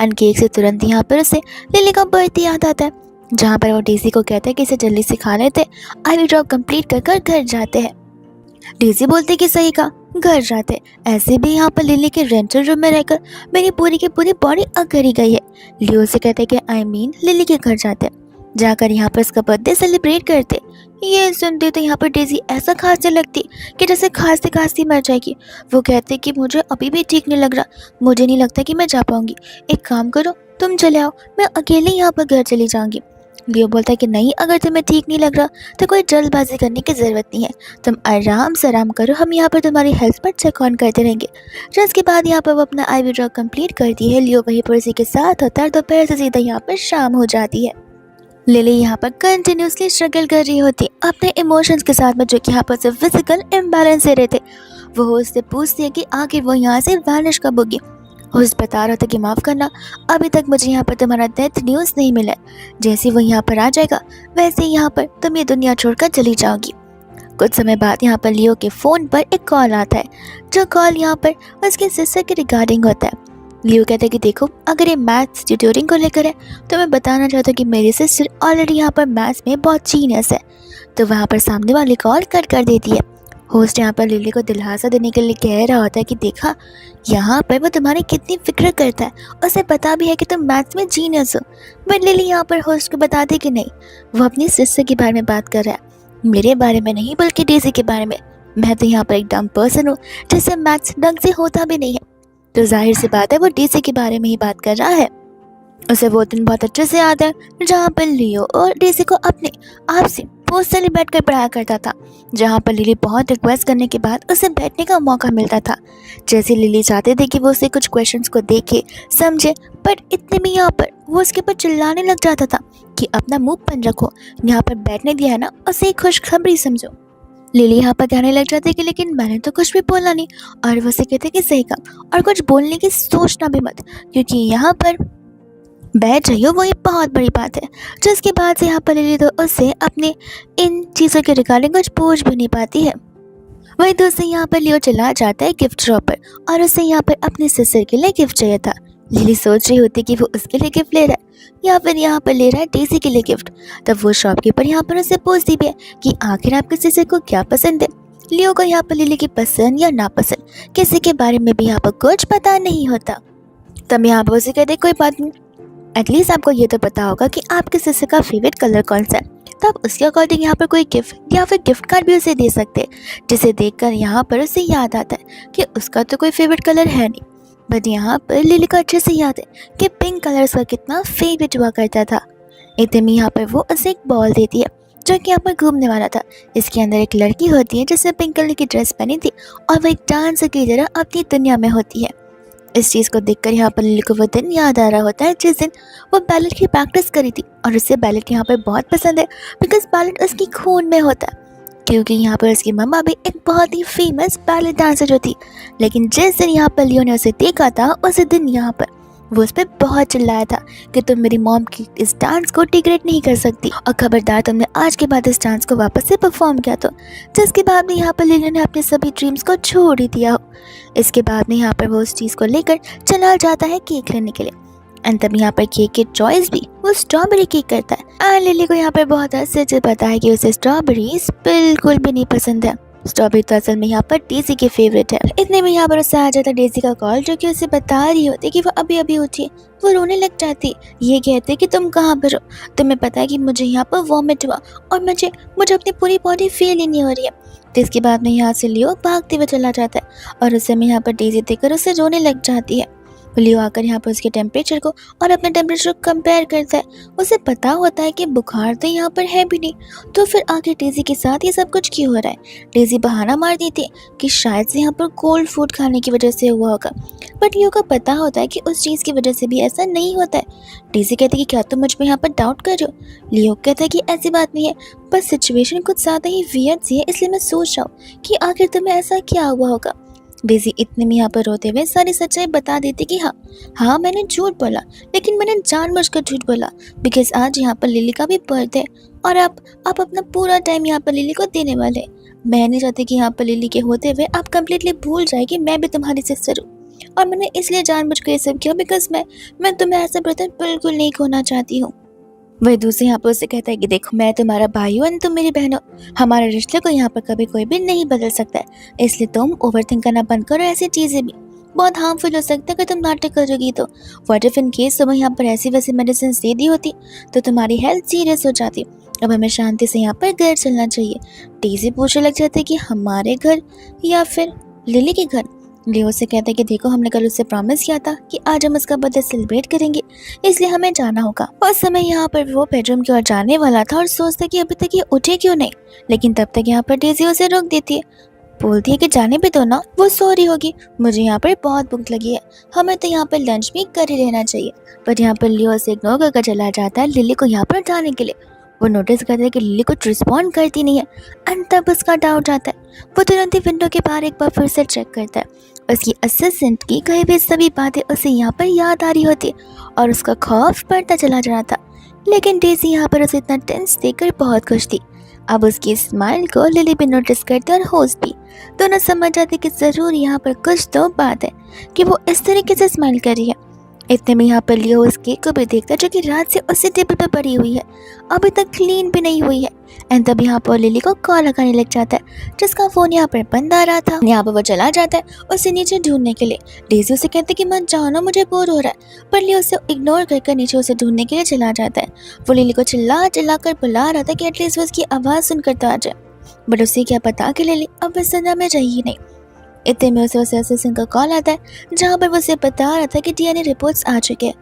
एंड केक से तुरंत यहाँ पर उसे लिली का बर्थडे याद आता है, जहाँ पर वो डीसी को कहता है कि इसे जल्दी से खा लेते, IV ड्रॉप कंप्लीट कर घर जाते हैं। डीसी बोलते कि सही कहा, घर जाते। ऐसे भी यहाँ पर लिली के रेंटल रूम में रहकर मेरी पूरी की पूरी बॉडी अगर ही गई है। लियो से कहते कि आई मीन लिली के घर जाते, जाकर यहाँ पर उसका बर्थडे सेलिब्रेट करते। ये सुनते तो यहाँ पर डेज़ी ऐसा खांसने लगती कि जैसे खांसते खांसती मर जाएगी। वो कहते कि मुझे अभी भी ठीक नहीं लग रहा, मुझे नहीं लगता कि मैं जा पाऊँगी, एक काम करो तुम चले आओ, मैं अकेले यहाँ पर घर चली जाऊँगी। लियो बोलता है कि नहीं, अगर तुम्हें ठीक नहीं लग रहा तो कोई जल्दबाजी करने की ज़रूरत नहीं है, तुम आराम से आराम करो, हम यहाँ पर तुम्हारी हेल्थ पर चेक ऑन करते रहेंगे। जिसके बाद यहाँ पर वो अपना IV ड्रॉप कंप्लीट करती है। लियो वहीं पर उसी के साथ होता है। दोपहर से सीधा यहाँ पर शाम हो जाती है। लिली यहाँ पर कंटिन्यूसली स्ट्रगल कर रही होती अपने इमोशंस के साथ में, जो कि यहाँ पर सिर्फ फिजिकल इम्बैलेंस से रहते। वो उससे पूछती है कि आखिर वो यहाँ से वैनिश कब होगी। होस्ट बता रहा था कि माफ़ करना, अभी तक मुझे यहाँ पर तुम्हारा डेथ न्यूज़ नहीं मिला। जैसे वो यहाँ पर आ जाएगा वैसे ही यहाँ पर तुम ये दुनिया छोड़कर चली जाओगी। कुछ समय बाद यहाँ पर लियो के फ़ोन पर एक कॉल आता है, जो कॉल यहाँ पर उसके सिस्टर के रिगार्डिंग होता है। लियो कहता है कि देखो, अगर ये मैथ्स ट्यूटोरिंग को लेकर है तो मैं बताना चाहता हूँ कि मेरी सिस्टर ऑलरेडी यहाँ पर मैथ्स में बहुत जीनियस है। तो वहाँ पर सामने वाली कॉल कट कर देती है। होस्ट यहाँ पर लिली को दिलासा देने के लिए कह रहा होता है कि देखा, यहाँ पर वो तुम्हारी कितनी फिक्र करता है, उसे पता भी है कि तुम मैथ्स में जीनियस हो। बट लिली यहाँ पर होस्ट को बताती कि नहीं, वो अपनी सिस्टर के बारे में बात कर रहा है, मेरे बारे में नहीं बल्कि डेजी के बारे में। मैं तो यहाँ पर एक डम पर्सन हूँ जिससे मैथ्स ढंग से होता भी नहीं है। तो जाहिर सी बात है वो डेजी के बारे में ही बात कर रहा है। उसे वो दिन बहुत अच्छे से याद है जहाँ पर लियो और डेजी को अपने आप से पोस्टली बैठकर पढ़ाया करता था, जहाँ पर लिली बहुत रिक्वेस्ट करने के बाद उसे बैठने का मौका मिलता था। जैसे लिली चाहते थे कि वो उसे कुछ क्वेश्चंस को देखे समझे, बट इतने में यहाँ पर वो उसके ऊपर चिल्लाने लग जाता था कि अपना मुंह बंद रखो, यहाँ पर बैठने दिया है ना, उसे एक खुशखबरी समझो। लिली यहाँ पर कहने लग जाती है कि लेकिन मैंने तो कुछ भी बोला नहीं, और वो उसे कहते कि सही काम, और कुछ बोलने की सोचना भी मत, क्योंकि यहाँ पर बैठ रही हो वो एक बहुत बड़ी बात है। जिसके बाद से यहाँ पर लिली तो उससे अपने इन चीज़ों के रिगार्डिंग कुछ पूछ भी नहीं पाती है। वही दूसरे यहाँ पर लियो चला जाता है गिफ्ट शॉप पर, और उसे यहाँ पर अपने सिस्टर के लिए गिफ्ट चाहिए था। लिली सोच रही होती कि वो उसके लिए गिफ्ट ले रहा है या फिर यहाँ पर ले रहा है डेजी के लिए गिफ्ट। तब वो शॉपकीपर यहाँ पर उसे पूछती भी है कि आखिर आपके सिस्टर को क्या पसंद है। लियो को यहाँ पर लिली की पसंद या नापसंद किसी के बारे में भी यहाँ पर कुछ पता नहीं होता। तब यहाँ पर उसे कहते कोई बात नहीं, एटलीस्ट आपको ये तो पता होगा कि आपके सिस्टर का फेवरेट कलर कौन सा है, तो आप उसके अकॉर्डिंग यहाँ पर कोई गिफ्ट या फिर गिफ्ट कार्ड भी उसे दे सकते हैं, जिसे देखकर यहाँ पर उसे याद आता है कि उसका तो कोई फेवरेट कलर है नहीं। बट यहाँ पर लिली को अच्छे से याद है कि पिंक कलर उसका कितना फेवरेट हुआ करता था। इतने में यहाँ पर वो उसे एक बॉल देती है जो कि यहाँ पर घूमने वाला था। इसके अंदर एक लड़की होती है जिसने पिंक कलर की ड्रेस पहनी थी और वो एक डांसर की तरह अपनी दुनिया में होती है। इस चीज़ को देखकर यहाँ पर लिली को वो दिन याद आ रहा होता है जिस दिन वो बैलेट की प्रैक्टिस करी थी, और उसे बैलेट यहाँ पर बहुत पसंद है बिकॉज बैलेट उसकी खून में होता है, क्योंकि यहाँ पर उसकी मम्मा भी एक बहुत ही फेमस बैलेट डांसर जो थी। लेकिन जिस दिन यहाँ पर लियो ने उसे देखा था उस दिन यहाँ पर वो उस पर बहुत चिल्लाया था कि तुम मेरी मॉम की इस डांस को डिग्रेड नहीं कर सकती, और खबरदार तुमने आज के बाद इस डांस को वापस से परफॉर्म किया तो। जिसके बाद में यहाँ पर लिली ने अपने सभी ड्रीम्स को छोड़ ही दिया हो। इसके बाद में यहाँ पर वो उस चीज़ को लेकर चला जाता है केक लेने के लिए, एंड तब यहाँ पर केक की चॉइस भी वो स्ट्रॉबेरी केक करता है। एंड लिली को यहाँ पर बहुत अच्छे से पता है कि उसे स्ट्रॉबेरीज बिल्कुल भी नहीं पसंद है। स्ट्रॉबेरी तो असल में यहाँ पर डेजी की फेवरेट है। इतने में यहाँ पर उससे आ जाता डेजी का कॉल, जो कि उसे बता रही होती कि वो अभी अभी उठी। वो रोने लग जाती, ये कहते कि तुम कहाँ पर हो, तुम्हें पता है कि मुझे यहाँ पर वॉमिट हुआ और मुझे अपनी पूरी बॉडी फील ही नहीं हो रही है। तो इसके बाद में यहाँ से लियो भागते हुए चला जाता है, और उस समय यहाँ पर डेजी देखकर उसे रोने लग जाती है। लियो आकर यहाँ पर उसके टेम्परेचर को और अपने टेम्परेचर को कंपेयर करता है। उसे पता होता है कि बुखार तो यहाँ पर है भी नहीं, तो फिर आगे डेजी के साथ ये सब कुछ क्यों हो रहा है। डेजी बहाना मार देती है कि शायद से यहाँ पर कोल्ड फूड खाने की वजह से हुआ होगा, बट लियो को पता होता है कि उस चीज़ की वजह से भी ऐसा नहीं होता है। डेजी कहती है कि क्या तुम मुझ में यहाँ पर डाउट कर रहे हो। लियो कहता है कि ऐसी बात नहीं है, बस सिचुएशन कुछ ज़्यादा ही वियर्ड सी है, इसलिए मैं सोच रहा हूँ कि आखिर तुम्हें ऐसा क्या हुआ होगा। डेजी इतने में यहाँ पर रोते हुए सारी सच्चाई बता देती कि हाँ मैंने झूठ बोला, लेकिन मैंने जानबूझकर झूठ बोला बिकॉज आज यहाँ पर लिली का भी बर्थडे, और आप अपना पूरा टाइम यहाँ पर लिली को देने वाले। मैं नहीं चाहती कि यहाँ पर लिली के होते हुए आप कम्प्लीटली भूल जाए कि मैं भी तुम्हारी सिस्टर हूँ, और मैंने इसलिए जानबूझकर ये सब किया बिकॉज मैं तुम्हें ऐसा ब्रदर बिल्कुल नहीं खोना चाहती हूँ। वही दूसरे यहाँ पर उसे कहता है कि देखो मैं तुम्हारा भाई हूँ, तुम मेरी बहन हो, हमारे रिश्ते को यहाँ पर कभी कोई भी नहीं बदल सकता है, इसलिए तुम ओवरथिंक करना बंद करो। ऐसी चीज़ें भी बहुत हार्मफुल हो सकता है अगर तुम नाटक करोगी तो। व्हाट इफ इन केस तुम्हें यहाँ पर ऐसी वैसी मेडिसिन दे दी होती तो तुम्हारी हेल्थ सीरियस हो जाती। अब हमें शांति से यहाँ पर घर चलना चाहिए। डेजी पूछने लग जाते कि हमारे घर या फिर लिली के घर। लियो से कहता है कि देखो हमने कल उससे प्रॉमिस किया था कि आज हम उसका बर्थडे सेलिब्रेट करेंगे, इसलिए हमें जाना होगा। उस समय यहाँ पर वो बेडरूम की ओर जाने वाला था और सोचता कि अभी तक ये उठे क्यों नहीं, लेकिन तब तक यहाँ पर डेजी उसे रोक देती है। बोलती है कि जाने भी दो ना, वो सो रही होगी, मुझे यहाँ पर बहुत भूख लगी है, हमें तो यहाँ पर लंच भी कर ही लेना चाहिए। पर यहाँ पर लियो से इग्नोर करके चला जाता है लिली को यहाँ पर उठाने के लिए। वो नोटिस करता है कि लिली कुछ रिस्पॉन्ड करती नहीं है, एंड तब उसका डाउट आता है। वो तुरंत ही विंडो के बाहर एक बार फिर से चेक करता है। उसकी असिस्टेंट की कही हुई सभी बातें उसे यहाँ पर याद आ रही होती और उसका खौफ बढ़ता चला जा रहा था। लेकिन डेजी यहाँ पर उसे इतना टेंस देखकर बहुत खुश थी। अब उसकी स्माइल को लिली भी नोटिस करती और होस्ट भी, दोनों समझ जाते कि ज़रूर यहाँ पर कुछ तो बात है कि वो इस तरीके से स्माइल कर रही है। इतने में यहाँ पर लियो उस केक को भी देखता है जो कि रात से उसी टेबल पर पड़ी हुई है, अभी तक क्लीन भी नहीं हुई है। एंड तब यहाँ पर लिली को कॉल लगाने लग जाता है जिसका फोन यहाँ पर बंद आ रहा था। यहाँ पर वो चला जाता है उसे नीचे ढूंढने के लिए। डेजी उसे कहते कि मत जाओ ना, मुझे बोर हो रहा है, पर लियो उसे इग्नोर कर नीचे उसे ढूंढने के लिए चला जाता है। वो लिली को चिल्ला चिल्ला कर बुला रहा था कि एटलीस्ट वो उसकी आवाज़ सुनकर तो आ जाए, बट उसे क्या पता कि लिली अब इस दुनिया में रही ही नहीं। इतने में उसे असिस्टेंट का कॉल आता है जहाँ पर वो उसे बता रहा था कि डीएनए रिपोर्ट्स आ चुके हैं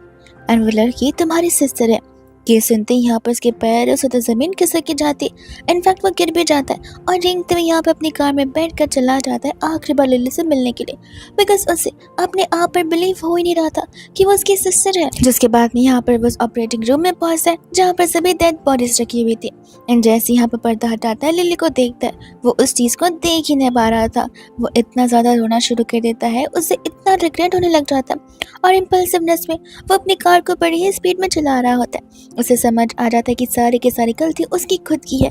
एंड वो लड़की तुम्हारी सिस्टर है। ये सुनते ही यहाँ पर उसके पैरों से तो ज़मीन खिसक के जाती है। इनफैक्ट वो गिर भी जाता है और रेंगते हुए यहाँ पे अपनी कार में बैठ कर चला जाता है आखिरी बार लिली से मिलने के लिए, बिकॉज उसे अपने आप पर बिलीव हो ही नहीं रहा था कि वो उसकी सिस्टर है। जिसके बाद में यहाँ पर वो ऑपरेटिंग रूम में पहुँचता है जहाँ पर सभी डेड बॉडीज रखी हुई थी। एंड जैसे यहाँ पर पर्दा हटाता है लिली को देखता है, वो उस चीज़ को देख ही नहीं पा रहा था। वो इतना ज़्यादा रोना शुरू कर देता है, उसे इतना रिग्रेट होने लग जाता है और इम्पल्सिवनेस में वो अपनी कार को बड़ी ही स्पीड में चला रहा होता है। उसे समझ आ जाता है कि सारी की सारी गलती उसकी खुद की है,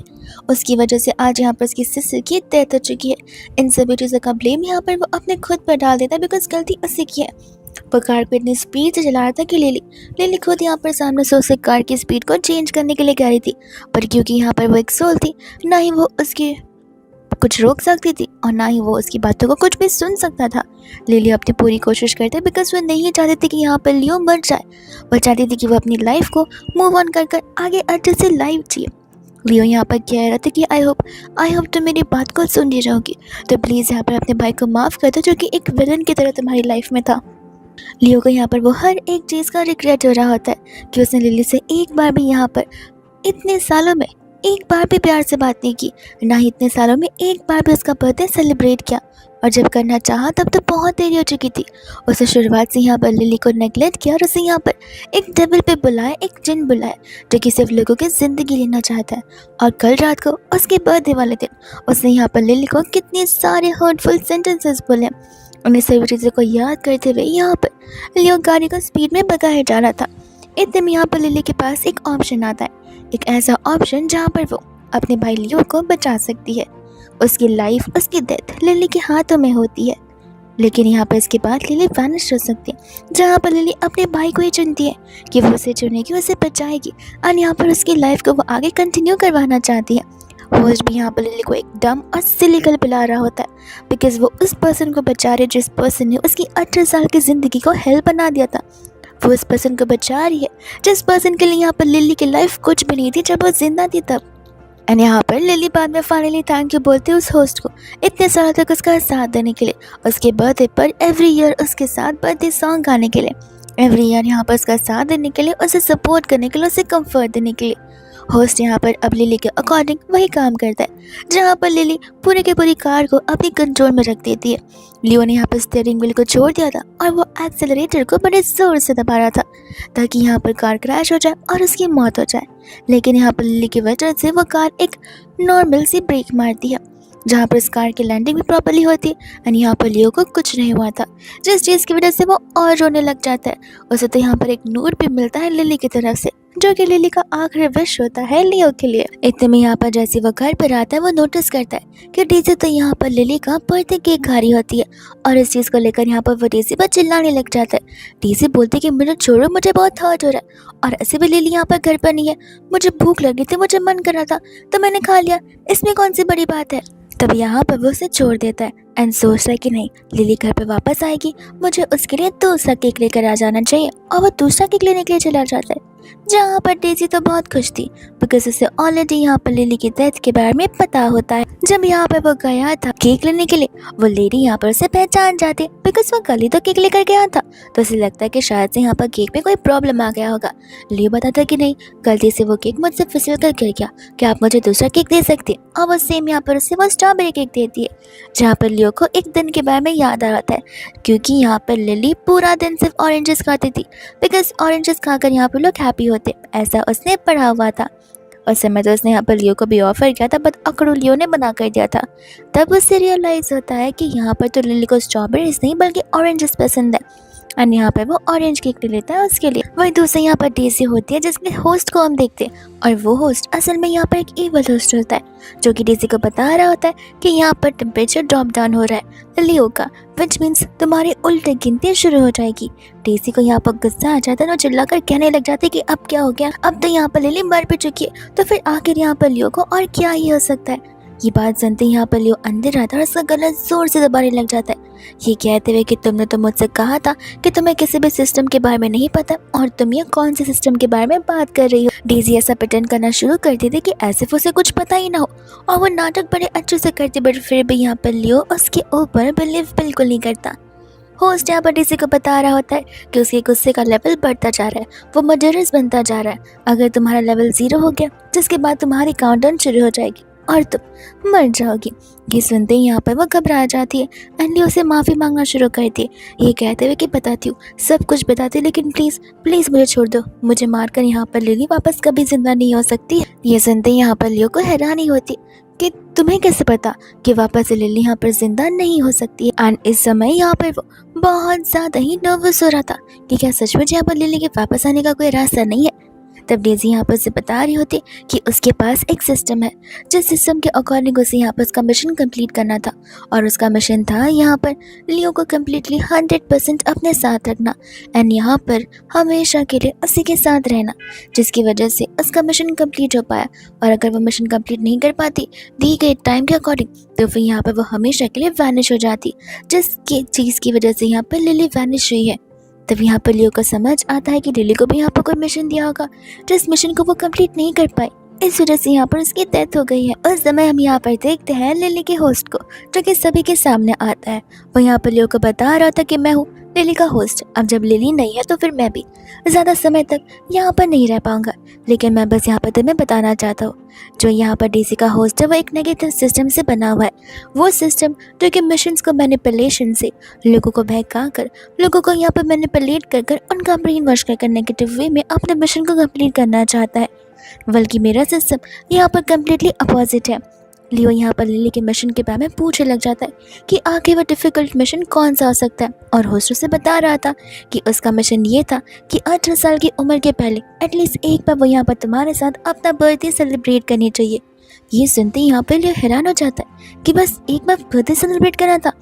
उसकी वजह से आज यहाँ पर उसकी सिस्टर की डेथ हो चुकी है। इन सभी चीज़ों का ब्लेम यहाँ पर वो अपने खुद पर डाल देता है बिकॉज गलती उसी की है। वो कार को इतनी स्पीड से चला रहा था कि लिली खुद यहाँ पर सामने से उसे कार की स्पीड को चेंज करने के लिए कह रही थी, पर क्योंकि यहाँ पर वो एक सोल थी, ना ही वो उसकी कुछ रोक सकती थी और ना ही वो उसकी बातों को कुछ भी सुन सकता था। लिली अपनी पूरी कोशिश करते बिकॉज वो नहीं चाहती थी कि यहाँ पर लियो मर जाए। वो चाहती थी कि वो अपनी लाइफ को मूव ऑन कर आगे अच्छे से लाइफ जिए। लियो यहाँ पर कह रहा था कि आई होप तुम मेरी बात को सुन ही रहोगी, तो प्लीज़ यहाँ पर अपने भाई को माफ़ कर दो जो कि एक विलन की तरह तुम्हारी लाइफ में था। लियो को यहाँ पर वो हर एक चीज़ का रिग्रेट हो रहा होता है कि उसने लिली से एक बार भी यहाँ पर इतने सालों में एक बार भी प्यार से बात नहीं की, ना ही इतने सालों में एक बार भी उसका बर्थडे सेलिब्रेट किया, और जब करना चाहा तब तो बहुत देरी हो चुकी थी। उसे शुरुआत से यहाँ पर लिली को नेगलेक्ट किया और उसे यहाँ पर एक टेबल पे बुलाया, एक जिन बुलाया जो कि सिर्फ लोगों की ज़िंदगी लेना चाहता है। और कल रात को उसके बर्थडे वाले दिन उसने यहाँ पर लिली को कितने सारे हर्टफुल सेंटेंसेस बोले। उन्हें सभी चीज़ों को याद करते हुए यहाँ पर लियो गाड़ी को स्पीड में भगाया जा रहा था। इतने में यहाँ पर लिली के पास एक ऑप्शन आता है, एक ऐसा ऑप्शन जहाँ पर वो अपने भाई लियो को बचा सकती है। उसकी लाइफ, उसकी डेथ लिली के हाथों में होती है, लेकिन यहाँ पर इसके बाद लिली वैनिश हो सकती है, जहाँ पर लिली अपने भाई को ही चुनती है कि वो उसे चुनेगी, उसे बचाएगी और यहाँ पर उसकी लाइफ को वो आगे कंटिन्यू करवाना चाहती है। होस्ट भी यहाँ पर लिली को एकदम और सिली गल पिला रहा होता है बिकॉज वो उस पर्सन को बचा रही है जिस पर्सन ने उसकी 18 साल की ज़िंदगी को हेल बना दिया था। वो उस पर्सन को बचा रही है जिस पर्सन के लिए यहाँ पर लिली की लाइफ कुछ भी नहीं थी जब वो जिंदा थी तब। एंड यहाँ पर लिली बाद में फाइनली थैंक यू बोलती है उस होस्ट को इतने सालों तक उसका साथ देने के लिए, उसके बर्थडे पर एवरी ईयर उसके साथ बर्थडे सॉन्ग गाने के लिए, एवरी ईयर यहाँ पर उसका साथ देने के लिए, उसे सपोर्ट करने के लिए, उसे कंफर्ट देने के लिए। होस्ट यहाँ पर अब लिली के अकॉर्डिंग वही काम करता है जहाँ पर लिली पूरे के पूरी कार को अपनी कंट्रोल में रख देती है। लियो ने यहाँ पर स्टीयरिंग व्हील को छोड़ दिया था और वो एक्सेलरेटर को बड़े ज़ोर से दबा रहा था ताकि यहाँ पर कार क्रैश हो जाए और उसकी मौत हो जाए, लेकिन यहाँ पर लिली की वजह से वो कार एक नॉर्मल सी ब्रेक मारती है जहाँ पर इस कार की लैंडिंग भी प्रॉपर्ली होती है। एंड यहाँ पर लियो को कुछ नहीं हुआ था, जिस चीज़ की वजह से वो और रोने लग जाता है। उसे तो यहाँ पर एक नूर भी मिलता है लिली की तरफ से जो कि लिली का आखिरी विश होता है लियो के लिए। इतने में यहाँ पर जैसे वो घर पर आता है वो नोटिस करता है कि डीजी तो यहाँ पर लिली का बर्थडे केक खा रही होती है और इस चीज़ को लेकर यहाँ पर वो डीजी पर चिल्लाने लग जाता है। डीजी बोलती है कि मुझे छोड़ो, मुझे बहुत हर्ट हो रहा है और ऐसे भी लिली यहाँ पर घर पर नहीं है, मुझे भूख लगी थी, मुझे मन कर रहा था तो मैंने खा लिया, इसमें कौन सी बड़ी बात है। तब यहाँ पर वो उसे छोड़ देता है एंड सोचता है कि नहीं, लिली घर पे वापस आएगी, मुझे उसके लिए दूसरा केक लेकर आ जाना चाहिए, और वो दूसरा केक लेने के लिए चला जाता है। जहाँ पर डेजी तो बहुत खुश थी बिकॉज उसे ऑलरेडी यहाँ पर लिली की डेथ के बारे में पता होता है। जब यहाँ पर वो गया था केक लेने के लिए, वो लेडी यहाँ पर उसे पहचान जाती बिकॉज वो कल ही तो केक लेकर गया था, तो उसे लगता है कि शायद से यहाँ पर केक में कोई प्रॉब्लम आ गया होगा। लियो बताता कि नहीं, गलती से वो केक मुझसे फिसल कर गिर गया, क्या आप मुझे दूसरा केक दे सकते हैं, और वो सेम यहाँ पर उसे वो स्ट्रॉबेरी केक देती है। जहाँ पर लियो को एक दिन के बारे में याद आ रहा है क्योंकि यहाँ पर लिली पूरा दिन सिर्फ ऑरेंजेस खाती थी बिकॉज ऑरेंजेस खाकर यहाँ पर लोग हैप्पी होते, ऐसा उसने पढ़ा हुआ था। उस समय तो उसने यहाँ पर लियो को भी ऑफर किया था बट अकड़ू लियो ने मना कर दिया था। तब उससे रियलाइज़ होता है कि यहाँ पर तो लिली को स्ट्रॉबेरीज नहीं बल्कि ऑरेंजेस पसंद है। एंड यहाँ पर वो ऑरेंज केक ले लेता है उसके लिए। वही दूसरी यहाँ पर डेज़ी होती है जिसके होस्ट को हम देखते हैं, और वो होस्ट असल में यहाँ पर एक इवल होस्ट होता है जो कि डेज़ी को बता रहा होता है कि यहाँ पर टेम्परेचर ड्रॉप डाउन हो रहा है लियो का, विच मीन्स तुम्हारी उल्टी गिनती शुरू हो जाएगी। डेज़ी को यहाँ पर गुस्सा आ जाता है, वो चिल्लाकर कहने लग जाती है कि अब क्या हो गया, अब तो यहाँ पर लिली मर भी चुकी है, तो फिर आखिर यहाँ पर लियो को और क्या ही हो सकता है। ये बात सुनते ही यहाँ पर लियो अंदर आता है और उसका गला जोर से दबाने लग जाता है, ये कहते हुए कि तुमने तो मुझसे कहा था कि तुम्हें किसी भी सिस्टम के बारे में नहीं पता, और तुम ये कौन से सिस्टम के बारे में बात कर रही हो। डेज़ी ऐसा प्रिटेंड करना शुरू कर देती कि ऐसे उसे कुछ पता ही ना हो, और वो नाटक बड़े अच्छे से करती, बट फिर भी यहाँ पर लियो उसके ऊपर बिलीव बिल्कुल नहीं करता। होस्ट यहाँ पर डेज़ी को बता रहा होता है कि उसके गुस्से का लेवल बढ़ता जा रहा है, वो मर्डरस बनता जा रहा है। अगर तुम्हारा लेवल 0 हो गया, जिसके बाद तुम्हारी काउंटडाउन शुरू हो जाएगी और तुम मर जाओगी। ये सुनते ही यहाँ पर वो घबरा जाती है एंड लियो से माफ़ी मांगना शुरू करती है, ये कहते हुए कि बताती हूँ, सब कुछ बताती हूँ, लेकिन प्लीज़ प्लीज़ मुझे छोड़ दो, मुझे मारकर यहाँ पर लिली वापस कभी जिंदा नहीं हो सकती। ये सुनते ही यहाँ पर लियो को हैरानी होती कि तुम्हें कैसे पता कि वापस से लिली यहाँ पर जिंदा नहीं हो सकती है। एंड इस समय यहाँ पर वो बहुत ज़्यादा ही नर्वस हो रहा था कि क्या सचमुच यहाँ पर लिली के वापस आने का कोई रास्ता नहीं है। तब डेज़ी यहाँ पर उसे बता रही होती कि उसके पास एक सिस्टम है, जिस सिस्टम के अकॉर्डिंग उसे यहाँ पर उसका मिशन कंप्लीट करना था, और उसका मिशन था यहाँ पर लियो को कम्प्लीटली 100% अपने साथ रखना एंड यहाँ पर हमेशा के लिए उसी के साथ रहना, जिसकी वजह से उसका मिशन कंप्लीट हो पाया। और अगर वो मिशन कंप्लीट नहीं कर पाती दी गई टाइम के अकॉर्डिंग, तो फिर यहाँ पर वो हमेशा के लिए वैनिश हो जाती, जिसकी चीज़ की वजह से यहाँ पर लिली वैनिश हुई है। तब यहाँ पर लियो को समझ आता है कि लिली को भी यहाँ पर कोई मिशन दिया होगा, जिस मिशन को वो कंप्लीट नहीं कर पाई, इस वजह से यहाँ पर उसकी डेथ हो गई है। उस समय हम यहाँ पर देखते हैं लिली के होस्ट को, जो कि सभी के सामने आता है। वो यहाँ पर लियो को बता रहा था कि मैं हूँ लिली का होस्ट, अब जब लिली नहीं है तो फिर मैं भी ज़्यादा समय तक यहाँ पर नहीं रह पाऊंगा, लेकिन मैं बस यहाँ पर तुम्हें बताना चाहता हूँ, जो यहाँ पर डेज़ी का होस्ट है वो एक नेगेटिव सिस्टम से बना हुआ है। वो सिस्टम जो कि मिशंस को मैनिपुलेशन से लोगों को बहका कर, लोगों को यहाँ पर मैनिपुलेट कर कर उनका ब्रेन वॉश कर नेगेटिव वे में अपने मिशन को कंप्लीट करना चाहता है। बल्कि मेरा सिस्टम यहाँ पर कम्प्लीटली अपोजिट है। लियो यहाँ पर लिली के मिशन के बारे में पूछने लग जाता है कि आगे वह डिफ़िकल्ट मिशन कौन सा हो सकता है, और होस्ट से बता रहा था कि उसका मिशन ये था कि 18 साल की उम्र के पहले एटलीस्ट एक बार वो यहाँ पर तुम्हारे साथ अपना बर्थडे सेलिब्रेट करनी चाहिए। ये सुनते ही यहाँ पर लियो हैरान हो जाता है कि बस एक बार बर्थडे सेलिब्रेट करना था,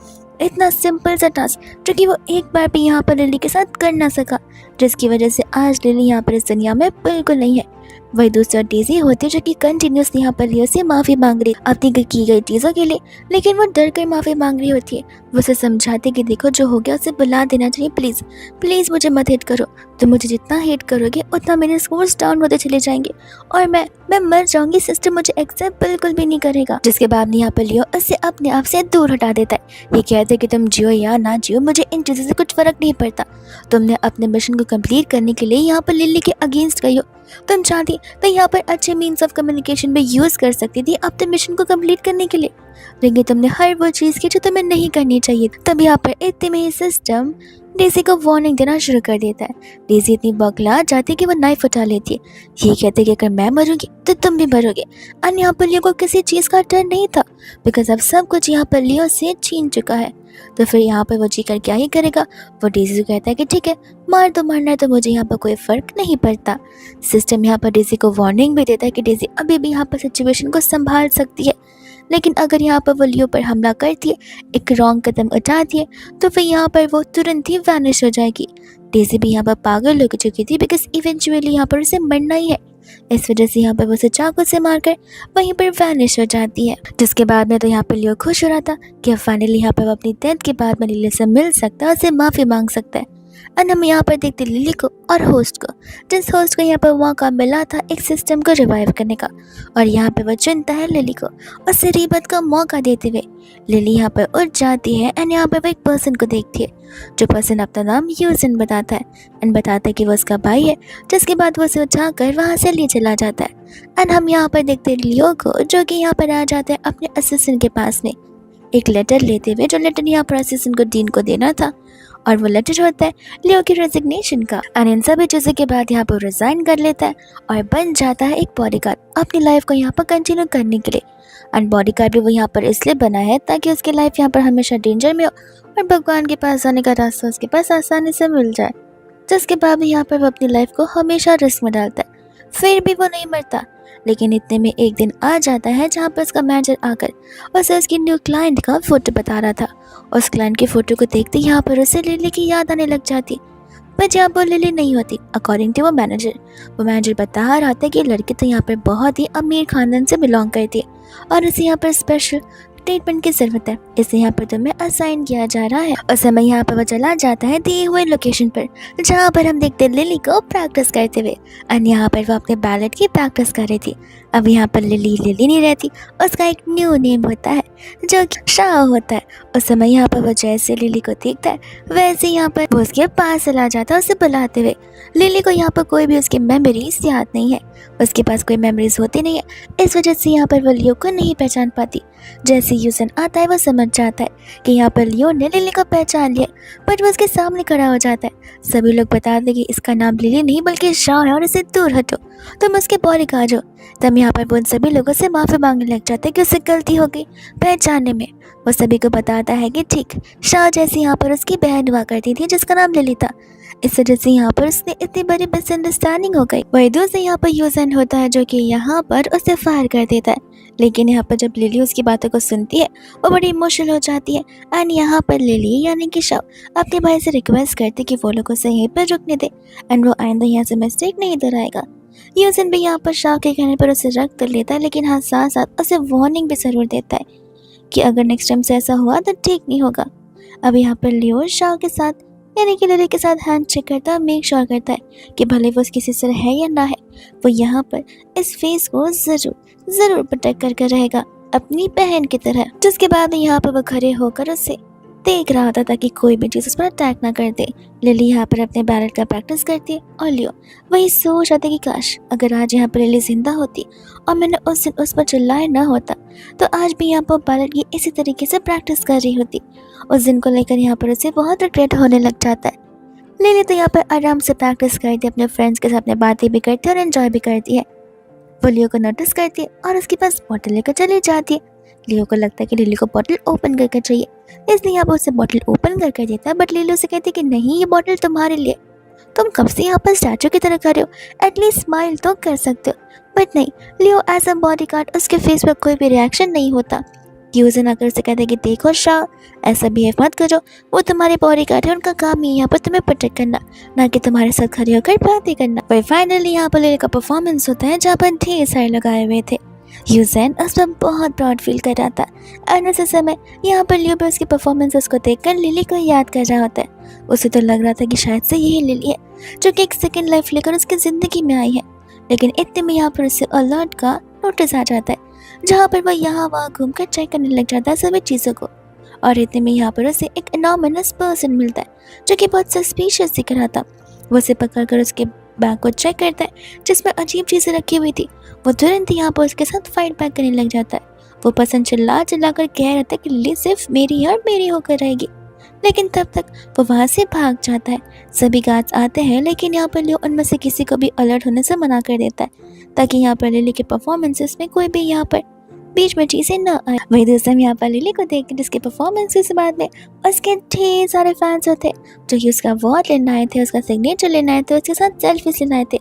इतना सिंपल सा टास्क जो कि वो एक बार भी यहाँ पर लिली के साथ कर ना सका, जिसकी वजह से आज लिली यहाँ पर इस दुनिया में बिल्कुल नहीं है। वही दूसरा डेज़ी होती है जो कि कंटिन्यूसली यहाँ पर लियो से माफ़ी मांग रही अपनी की गई चीज़ों के लिए, लेकिन वो डर कर माफ़ी मांग रही होती है। वो उसे समझाती कि देखो जो हो गया उसे बुला देना चाहिए, प्लीज़ प्लीज़ मुझे मत हेट करो, तुम मुझे जितना हेट करोगे उतना मेरे स्कोर्स डाउन होते चले जाएंगे और मैं मर जाऊंगी, सिस्टम मुझे एक्सेप्ट बिल्कुल भी नहीं करेगा। जिसके बाद यहाँ पर लियो उससे अपने आप से दूर हटा देता है। ये कहते कि तुम जियो या ना जियो मुझे इन चीज़ों से कुछ फ़र्क नहीं पड़ता, तुमने अपने मिशन को कंप्लीट करने के लिए यहाँ पर लिली के अगेंस्ट गई हो, तुम चाहती तो यहाँ पर अच्छे मीन्स ऑफ कम्युनिकेशन भी यूज़ कर सकती थी अपने मिशन को कंप्लीट करने के लिए, लेकिन तुमने हर वो चीज़ की जो तुम्हें नहीं करनी चाहिए। तब यहाँ पर इतने में ही सिस्टम डेज़ी को वार्निंग देना शुरू कर देता है। डेज़ी इतनी बौखला जाती है कि वो नाइफ उठा लेती है। ये कहते कि अगर मैं मरूंगी तो तुम भी मरोगे। और यहाँ पर लियो को किसी चीज़ का डर नहीं था, बिकॉज अब सब कुछ यहाँ पर लियो से छीन चुका है। तो फिर यहाँ पर वो जी कर क्या ही करेगा। वो डेज़ी को कहता है कि ठीक है मार दो, मारना है तो मुझे यहाँ पर कोई फ़र्क नहीं पड़ता। सिस्टम यहाँ पर डेज़ी को वार्निंग भी देता है कि डेज़ी अभी भी यहाँ पर सिचुएशन को संभाल सकती है, लेकिन अगर यहाँ पर वो लियो पर हमला करती है, एक रॉन्ग कदम उठाती है, तो फिर यहाँ पर वो तुरंत ही वैनिश हो जाएगी। डेज़ी भी यहाँ पर पागल हो चुकी थी, बिकॉज इवेंचुअली यहाँ पर उसे मरना ही है। इस वजह से यहाँ पर वो उसे चाकू से मारकर वहीं पर वैनिश हो जाती है। जिसके बाद में तो यहाँ पर लियो खुश हो रहा था कि अब फाइनली यहाँ पर वो अपनी डेथ के बाद में लिली से मिल सकता है, उसे माफ़ी मांग सकता है। और हम यहाँ पर देखते लिली को और होस्ट को, जिस होस्ट को यहाँ पर मौका मिला था एक सिस्टम को रिवाइव करने का, और यहाँ पर वो चुनता है लिली को उससे रीबत का मौका देते हुए। लिली यहाँ पर उठ जाती है एंड यहाँ पर वो एक पर्सन को देखती है, जो पर्सन अपना नाम यूजिन बताता है एंड बताता है कि वो उसका भाई है। जिसके बाद वो उसे उठाकर वहाँ से ले चला जाता है। एंड हम यहाँ पर देखते लियो को, जो कि यहाँ पर आ जाता है अपने असिस्टेंट के पास में एक लेटर लेते हुए, जो लेटर यहाँ पर असिस्टेंट को डीन को देना था। और वो लेटर होता है लियो की रेजिग्नेशन का। एंड इन सभी चीज़ों के बाद यहाँ पर रिजाइन कर लेता है और बन जाता है एक बॉडीगार्ड अपनी लाइफ को यहाँ पर कंटिन्यू करने के लिए। एंड बॉडीगार्ड भी वो यहाँ पर इसलिए बना है ताकि उसकी लाइफ यहाँ पर हमेशा डेंजर में हो और भगवान के पास जाने का रास्ता उसके पास आसानी से मिल जाए। जिसके बाद भी यहाँ पर वो अपनी लाइफ को हमेशा रिस्क में डालता है, फिर भी वो नहीं मरता। लेकिन इतने में एक दिन आ जाता है जहाँ पर उसका मैनेजर आकर उसे उसकी न्यू क्लाइंट का फोटो बता रहा था। उस क्लाइंट की फोटो को देखते यहाँ पर उसे लिली की याद आने लग जाती, पर जहाँ पर लिली नहीं होती। अकॉर्डिंग टू वो मैनेजर बता रहा था कि लड़की तो यहाँ पर बहुत ही अमीर खानदान से बिलोंग करती है और उसे यहाँ पर स्पेशल ट्रीटमेंट की जरूरत है, इसे यहाँ पर तुम्हें असाइन किया जा रहा है। उस समय यहाँ पर वो चला जाता है दिए हुए लोकेशन पर जहाँ पर हम देखते हैं लिली को प्रैक्टिस करते हुए। और यहाँ पर वो अपने बैलेट की प्रैक्टिस कर रही थी। अब यहाँ पर लिली नहीं रहती, उसका एक न्यू नेम होता है जो कि शाह होता है। उस समय यहाँ पर वो जैसे लिली को देखता है वैसे यहाँ पर वो उसके पास चला जाता है उसे बुलाते हुए। लिली को यहाँ पर कोई भी उसकी मेमोरीज याद नहीं है, उसके पास कोई मेमोरीज होती नहीं है। इस वजह से यहाँ पर वो लियो को नहीं पहचान पाती। जैसे यूसन आता है वो समझ जाता है कि यहाँ पर लियो ने लिली को पहचान लिया, बट वो उसके सामने खड़ा हो जाता है। सभी लोग बताते कि इसका नाम लिली नहीं बल्कि शाह है और इसे दूर हटो, तुम उसके बॉडीगार्ड हो। तब यहाँ पर वो उन सभी लोगों से माफ़ी मांगने लग जाता है कि उससे गलती हो गई पहचानने में। वो सभी को बताता है कि ठीक शाह जैसी यहाँ पर उसकी बहन हुआ करती थी जिसका नाम लिली था। इस वजह से यहाँ पर उसने इतनी बड़ी मिसअंडरस्टैंडिंग हो गई। वही दूसरे यहाँ पर यूजन होता है जो कि यहाँ पर उसे फायर कर देता है। लेकिन यहाँ पर जब लिली उसकी बातों को सुनती है वो बड़ी इमोशनल हो जाती है। एंड यहाँ पर लिली यानी कि शाह अपने भाई से रिक्वेस्ट करती कि वो लोग उसे यहीं पर रुकने दे एंड वो आइंदा यहाँ से मिस्टेक नहीं दोहराएगा। यूजन भी यहाँ पर शाह के कहने पर उसे रख तो लेता है, लेकिन हाँ साथ साथ उसे वार्निंग भी जरूर देता है कि अगर नेक्स्ट टाइम से ऐसा हुआ तो ठीक नहीं होगा। अब यहाँ पर लियो शाह के साथ यानी कि लिली के साथ हैंड चेक करता है, मेक श्योर करता है कि भले वो उसकी सिस्टर है या ना है, वो यहाँ पर इस फेस को जरूर प्रोटेक्ट करके रहेगा अपनी बहन की तरह। जिसके बाद यहाँ पर वो खड़े होकर उसे देख रहा था ताकि कोई भी चीज़ उस पर अटैक ना कर दे। लिली यहाँ पर अपने बैलेट का प्रैक्टिस करती है और लियो वही सोच रहा था कि काश अगर आज यहाँ पर लिली जिंदा होती और मैंने उस दिन उस पर चिल्लाया ना होता तो आज भी यहाँ पर बैलेट की इसी तरीके से प्रैक्टिस कर रही होती। उस दिन को लेकर यहाँ पर उसे बहुत रिग्रेट होने लग जाता है। लिली तो यहाँ पर आराम से प्रैक्टिस करती है, अपने फ्रेंड्स के साथ अपने बातें भी करती है और एंजॉय भी करती है। वो लियो को नोटिस करती है और उसके पास बॉटल लेकर चली जाती है। लियो को लगता है कि लिली को बॉटल ओपन करके चाहिए, इसलिए यहाँ पर उसे बॉटल ओपन करके देता है। बट लिली उसे कहती है कि नहीं ये बॉटल तुम्हारे लिए, तुम कब से यहाँ पर स्टैचू की तरह कर रहे हो, एटलीस्ट स्माइल तो कर सकते हो। बट नहीं, लियो एज अ बॉडीगार्ड उसके फेस पर कोई भी रिएक्शन नहीं होता। यूजन आकर उसे कहते हैं कि देखो शाह ऐसा बिहेव मत करो, वो तुम्हारे बॉडीगार्ड है, उनका काम ही यहाँ पर तुम्हें प्रोटेक्ट करना, ना कि तुम्हारे साथ खड़े होकर बातें करना। वही फाइनली यहाँ पर लिली का परफॉर्मेंस होता है जहाँ पर ढेर सारे लोग आए हुए थे। यूजन उस पर बहुत प्राउड फील कर रहा था और उस समय यहाँ पर लियो भी उसकी परफॉर्मेंसेस को देखकर लिली को याद कर रहा होता है। उसे तो लग रहा था कि शायद से यही लिली है जो कि एक सेकेंड लाइफ लेकर उसकी ज़िंदगी में आई है। लेकिन इतने में यहाँ पर उसे अलर्ट का नोटिस आ जाता है जहाँ पर वह यहाँ वहाँ घूमकर चेक करने लग जाता है सभी चीज़ों को। और इतने में यहाँ पर उसे एक एनोमिनस पर्सन मिलता है जो कि बहुत सस्पिशियस दिख रहा था। वो उसे पकड़कर उसके बैग को चेक करता है जिसमें अजीब चीज़ें रखी हुई थी। वो तुरंत यहाँ पर उसके साथ फाइट बैक करने लग जाता है। वो पर्सन चिल्ला कर कह रहा था कि लिली सिर्फ मेरी और मेरी होकर रहेगी, लेकिन तब तक वो वहाँ से भाग जाता है। सभी गार्ड्स आते हैं लेकिन यहाँ पर लियो उनमें से किसी को भी अलर्ट होने से मना कर देता है ताकि यहाँ पर लिली के परफॉर्मेंसेस में कोई भी यहाँ पर बीच में चीज़ें न आए। वही दूसरा यहाँ पर लिली को देख के जिसके परफॉर्मेंस के बाद में उसके ढेर सारे फैंस होते जो कि उसका अवार्ड लेना आए थे, उसका सिग्नेचर लेना आए थे, उसके साथ सेल्फीज लेना आए थे।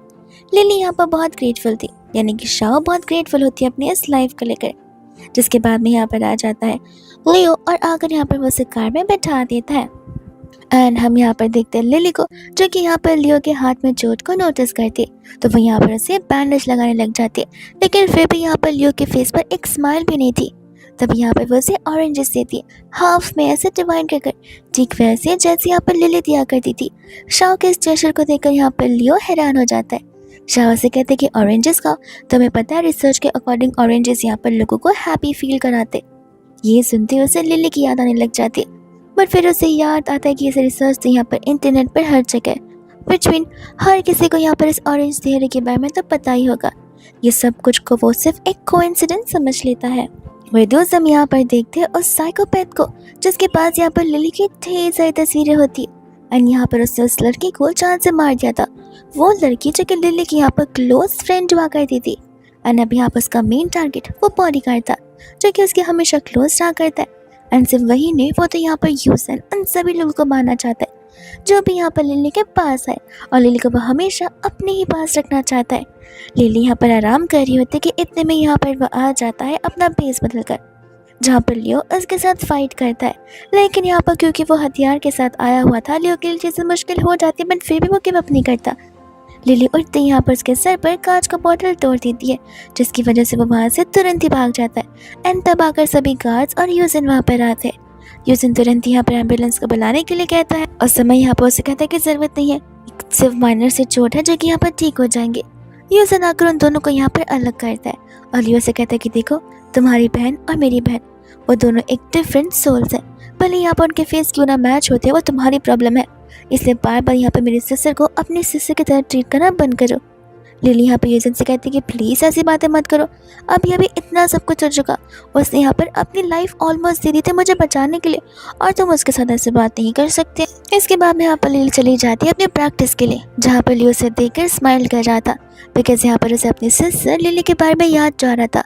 लिली यहाँ पर बहुत ग्रेटफुल थी, यानी कि शाह बहुत ग्रेटफुल होती है अपनी इस लाइफ को लेकर। जिसके बाद में यहाँ पर आ जाता है लियो और आकर यहाँ पर वो उसे कार में बैठा देता है। एंड हम यहाँ पर देखते हैं लिली को जो कि यहाँ पर लियो के हाथ में चोट को नोटिस करती है, तो वो यहाँ पर उसे बैंडेज लगाने लग जाती है। लेकिन फिर भी यहाँ पर लियो के फेस पर एक स्माइल भी नहीं थी। तब यहाँ पर वो उसे ऑरेंजेस देती है हाफ में ऐसे डिवाइड कर, ठीक वैसे जैसे यहाँ पर लिली दिया करती थी। शाह के इस जेस्चर को देखकर यहाँ पर लियो हैरान हो जाता है। शाह से कहते कि ऑरेंजेस खाओ, तुम्हें पता है रिसर्च के अकॉर्डिंग ऑरेंजेस यहाँ पर लोगों को हैप्पी फील कराते। ये सुनते उसे लिली की याद आने लग जाती है। बट फिर उसे याद आता है कि इसे रिसर्च तो यहाँ पर इंटरनेट पर हर जगह, विच मीन हर किसी को यहाँ पर इस ऑरेंज थियरी के बारे में तो पता ही होगा। ये सब कुछ को वो सिर्फ एक कोइंसिडेंस समझ लेता है। वही दोस्त हम यहाँ पर देखते हैं उस साइकोपैथ को जिसके पास यहाँ पर लिली की ढेर सारी तस्वीरें होती है। एंड यहाँ पर उसने उस लड़की को जान से मार दिया था। वो लड़की जो कि लिली की यहाँ पर क्लोज फ्रेंड हुआ करती थी। एंड अब यहाँ पर उसका मेन टारगेट वो बॉडीगार्ड था जो कि उसके हमेशा क्लोज रहा करता है। एंड सिर्फ वही नहीं, वो तो यहाँ पर यूसन उन सभी लोगों को मारना चाहता है जो भी यहाँ पर लिली के पास आए, और लिली को वो हमेशा अपने ही पास रखना चाहता है। लिली यहाँ पर आराम कर रही होती है कि इतने में यहाँ पर वो आ जाता है अपना बेस बदल कर, जहाँ पर लियो उसके साथ फाइट करता है। लेकिन यहाँ पर क्योंकि वो हथियार के साथ आया हुआ था, लियो के लिए चीज़ें मुश्किल हो जाती है, बट फिर भी वो गिव अप नहीं करता। लिली उठते ही यहाँ पर उसके सर पर कांच का बॉटल तोड़ देती है, जिसकी वजह से वो वहाँ से तुरंत ही भाग जाता है। एंड तब आकर सभी गार्ड्स और यूजिन वहाँ पर आते हैं। यूजिन तुरंत यहाँ पर एम्बुलेंस को बुलाने के लिए कहता है, और समय यहाँ पर उसे कहता है कि ज़रूरत नहीं है, सिर्फ माइनर से चोट है जो कि यहाँ पर ठीक हो जाएंगे। यूजिन आकर उन दोनों को यहाँ पर अलग करता है और लियो से कहता है कि देखो, तुम्हारी बहन और मेरी बहन, वो दोनों एक डिफरेंट सोल्स हैं। भले यहाँ पर उनके फेस क्यों ना मैच होते, वो तुम्हारी प्रॉब्लम है, इसलिए बार बार यहाँ पर मेरी सिस्टर को अपनी सिस्टर की तरह ट्रीट करना बंद करो। लिली यहाँ पर यूजन से कहती है कि प्लीज़ ऐसी बातें मत करो, अभी अभी इतना सब कुछ हो चुका, उसने यहाँ पर अपनी लाइफ ऑलमोस्ट दे दी थी मुझे बचाने के लिए, और तुम उसके साथ ऐसी बात नहीं कर सकते। इसके बाद में यहाँ पर लिली चली जाती है अपनी प्रैक्टिस के लिए, जहाँ पर लियो उसे देखकर स्माइल कर रहा था, बिकॉज यहाँ पर उसे अपनी सिस्टर लिली के बारे में याद जा रहा था।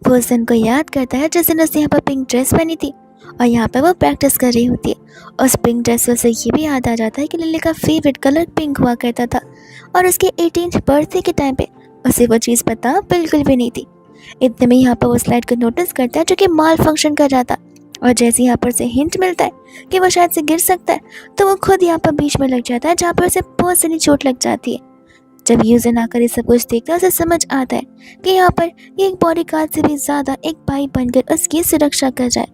वो उस दिन को याद करता है जिस दिन उसने यहाँ पर पिंक ड्रेस पहनी थी, और यहाँ पर वो प्रैक्टिस कर रही होती है। उस पिंक ड्रेस से उसे ये भी याद आ जाता है कि लिली का फेवरेट कलर पिंक हुआ करता था, और उसके 18th बर्थडे के टाइम पे उसे वो चीज़ पता बिल्कुल भी नहीं थी। इतने में यहाँ पर वो स्लाइड को नोटिस करता है जो कि माल फंक्शन कर रहा था, और जैसे यहाँ पर उसे हिंट मिलता है कि वो शायद से गिर सकता है, तो वो खुद यहाँ पर बीच में लग जाता है, जहाँ पर उसे बहुत सारी चोट लग जाती है। जब यूजन आकर ये सब कुछ देखता है, उसे समझ आता है कि यहाँ पर ये एक बॉडीगार्ड से भी ज़्यादा एक भाई बनकर उसकी सुरक्षा कर जाए।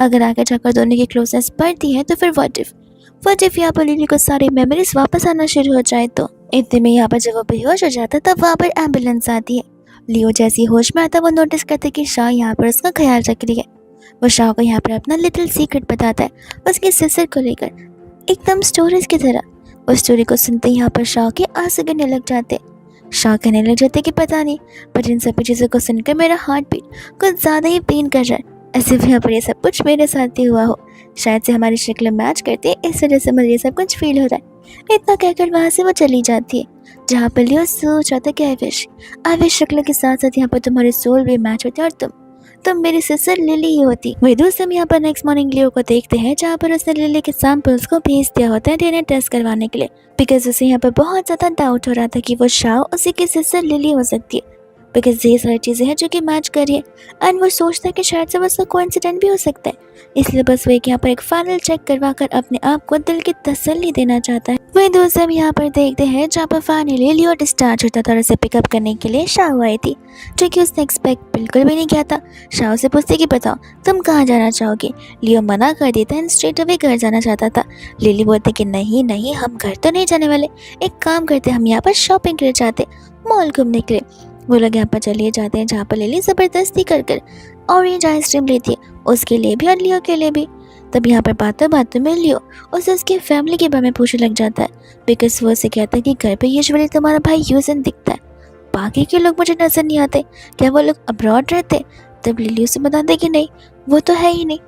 अगर आगे जाकर दोनों की क्लोजनेस बढ़ती है तो फिर व्हाट इफ यहाँ पर लिली को सारी मेमोरीज वापस आना शुरू हो जाए तो। इतने में यहाँ पर जब वो बेहोश हो जाता है तब वहाँ पर एम्बुलेंस आती है। लियो जैसे ही होश में आता है वो नोटिस करता है कि शाह यहाँ पर उसका ख्याल रख रही है। वो शाह को यहाँ पर अपना लिटिल सीक्रेट बताता है उसकी सिस्टर को लेकर, एकदम स्टोरीज की तरह। उस स्टोरी को सुनते ही यहाँ पर शाह के आंसू गिरने लग जाते। शाह कहने लग जाते कि पता नहीं, पर इन सभी चीज़ों को सुनकर मेरा हार्ट बीट कुछ ज़्यादा ही पेन कर रहा है, ऐसे भी यहाँ पर ये सब कुछ मेरे साथ ही हुआ हो, शायद से हमारी शक्ल मैच करती है, इस वजह से मुझे ये सब कुछ फील हो रहा है। इतना कहकर वहाँ से वो चली जाती है, जहाँ पर लियो सोच आता है कि आई विश शक्ल के साथ साथ यहाँ पर तुम्हारे सोल भी मैच होते और तुम मेरी सिस्टर लिली ही होती। वही दूसरे हम यहाँ पर नेक्स्ट मॉर्निंग लियो को देखते हैं, जहाँ पर उसने लिली के सैंपल्स को भेज दिया होता है डीएनए टेस्ट करवाने के लिए, बिकॉज उसे यहाँ पर बहुत ज़्यादा डाउट हो रहा था कि वो शाह उसी की सिस्टर लिली हो सकती है, बिकॉज ये सारी चीज़ें हैं जो कि मैच कर रही है। एंड वो सोचता है कि शायद से उसका कोइंसिडेंट भी हो सकता है, इसलिए बस वो एक यहाँ पर एक फाइनल चेक करवा कर अपने आप को दिल की तसल्ली देना चाहता है। वही दूसरे हम यहाँ पर देखते हैं, जहाँ पर फाइनली लियो डिस्चार्ज होता था और उसे पिकअप करने के लिए शाह आई थी, जो कि उसने एक्सपेक्ट बिल्कुल भी नहीं किया था। शाह से पूछते कि बताओ तुम कहाँ जाना चाहोगे। लियो मना कर देता है, स्ट्रेट अवे घर जाना चाहता था। लिली बोलते कि नहीं नहीं, हम घर तो नहीं जाने वाले, एक काम करते हम यहाँ पर शॉपिंग के लिए जाते, मॉल घूमने के लिए। वो लोग यहाँ पर चले जाते हैं, जहाँ पर लिली ज़बरदस्ती कर ऑरेंज आइसक्रीम लेती है, उसके लिए भी और लियो के लिए भी। तब यहाँ पर बातों में लियो उसे उसकी फैमिली के बारे में पूछने लग जाता है, बिकॉज वो उसे कहता है कि घर पे यूजुअली तुम्हारा भाई यूजन दिखता है, बाकी के लोग मुझे नजर नहीं आते, क्या वो लोग अब्रॉड रहते। तब लिली उसे बताते कि नहीं, वो तो है ही नहीं।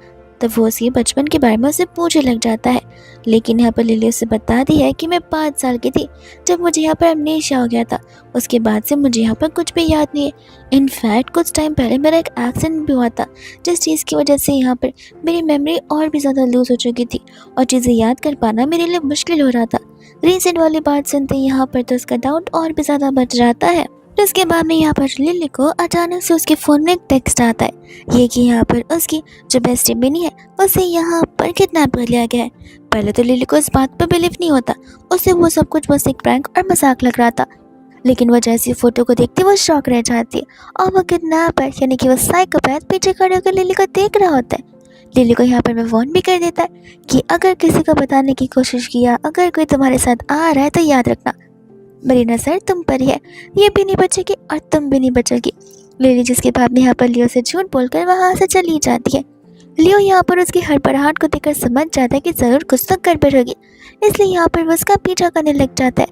तब वो उसके बचपन के बारे में उसे पूछने लग जाता है, लेकिन यहाँ पर लिली उसे बताती है कि मैं 5 साल की थी जब मुझे यहाँ पर अमनेशिया हो गया था, उसके बाद से मुझे यहाँ पर कुछ भी याद नहीं है। इनफैक्ट कुछ टाइम पहले मेरा एक एक्सीडेंट भी हुआ था, जिस चीज़ की वजह से यहाँ पर मेरी मेमोरी और भी ज़्यादा लूज हो चुकी थी और चीज़ें याद कर पाना मेरे लिए मुश्किल हो रहा था। रीसेंट वाली बात सुनते ही यहाँ पर तो उसका डाउट और भी ज़्यादा बढ़ जाता है। तो उसके बाद में यहाँ पर लिली को अचानक से उसके फ़ोन में एक टेक्स्ट आता है, ये कि यहाँ पर उसकी जो बेस्टी बिनी है उसे यहाँ पर किडनैप कर लिया गया है। पहले तो लिली को इस बात पर बिलीव नहीं होता, उसे वो सब कुछ बस एक प्रैंक और मजाक लग रहा था, लेकिन वो जैसी फोटो को देखती वो शॉक रह जाती है, और वो किडनैपर यानी कि वो साइकोपैथ पीछे खड़े होकर लिली को देख रहा होता है। लिली को यहाँ पर मैं वार्न भी कर देता है कि अगर किसी को बताने की कोशिश किया, अगर कोई तुम्हारे साथ आ रहा है तो याद रखना मेरी नज़र तुम पर ही है, ये भी नहीं बचेगी और तुम भी नहीं बचोगी। लिली जिसके बाद में यहाँ पर लियो से झूठ बोलकर वहाँ से चली जाती है। लियो यहाँ पर उसकी हड़बड़ाहट को देखकर समझ जाता है कि ज़रूर कुछ तो गड़बड़ होगी, इसलिए यहाँ पर वो उसका पीछा करने लग जाता है।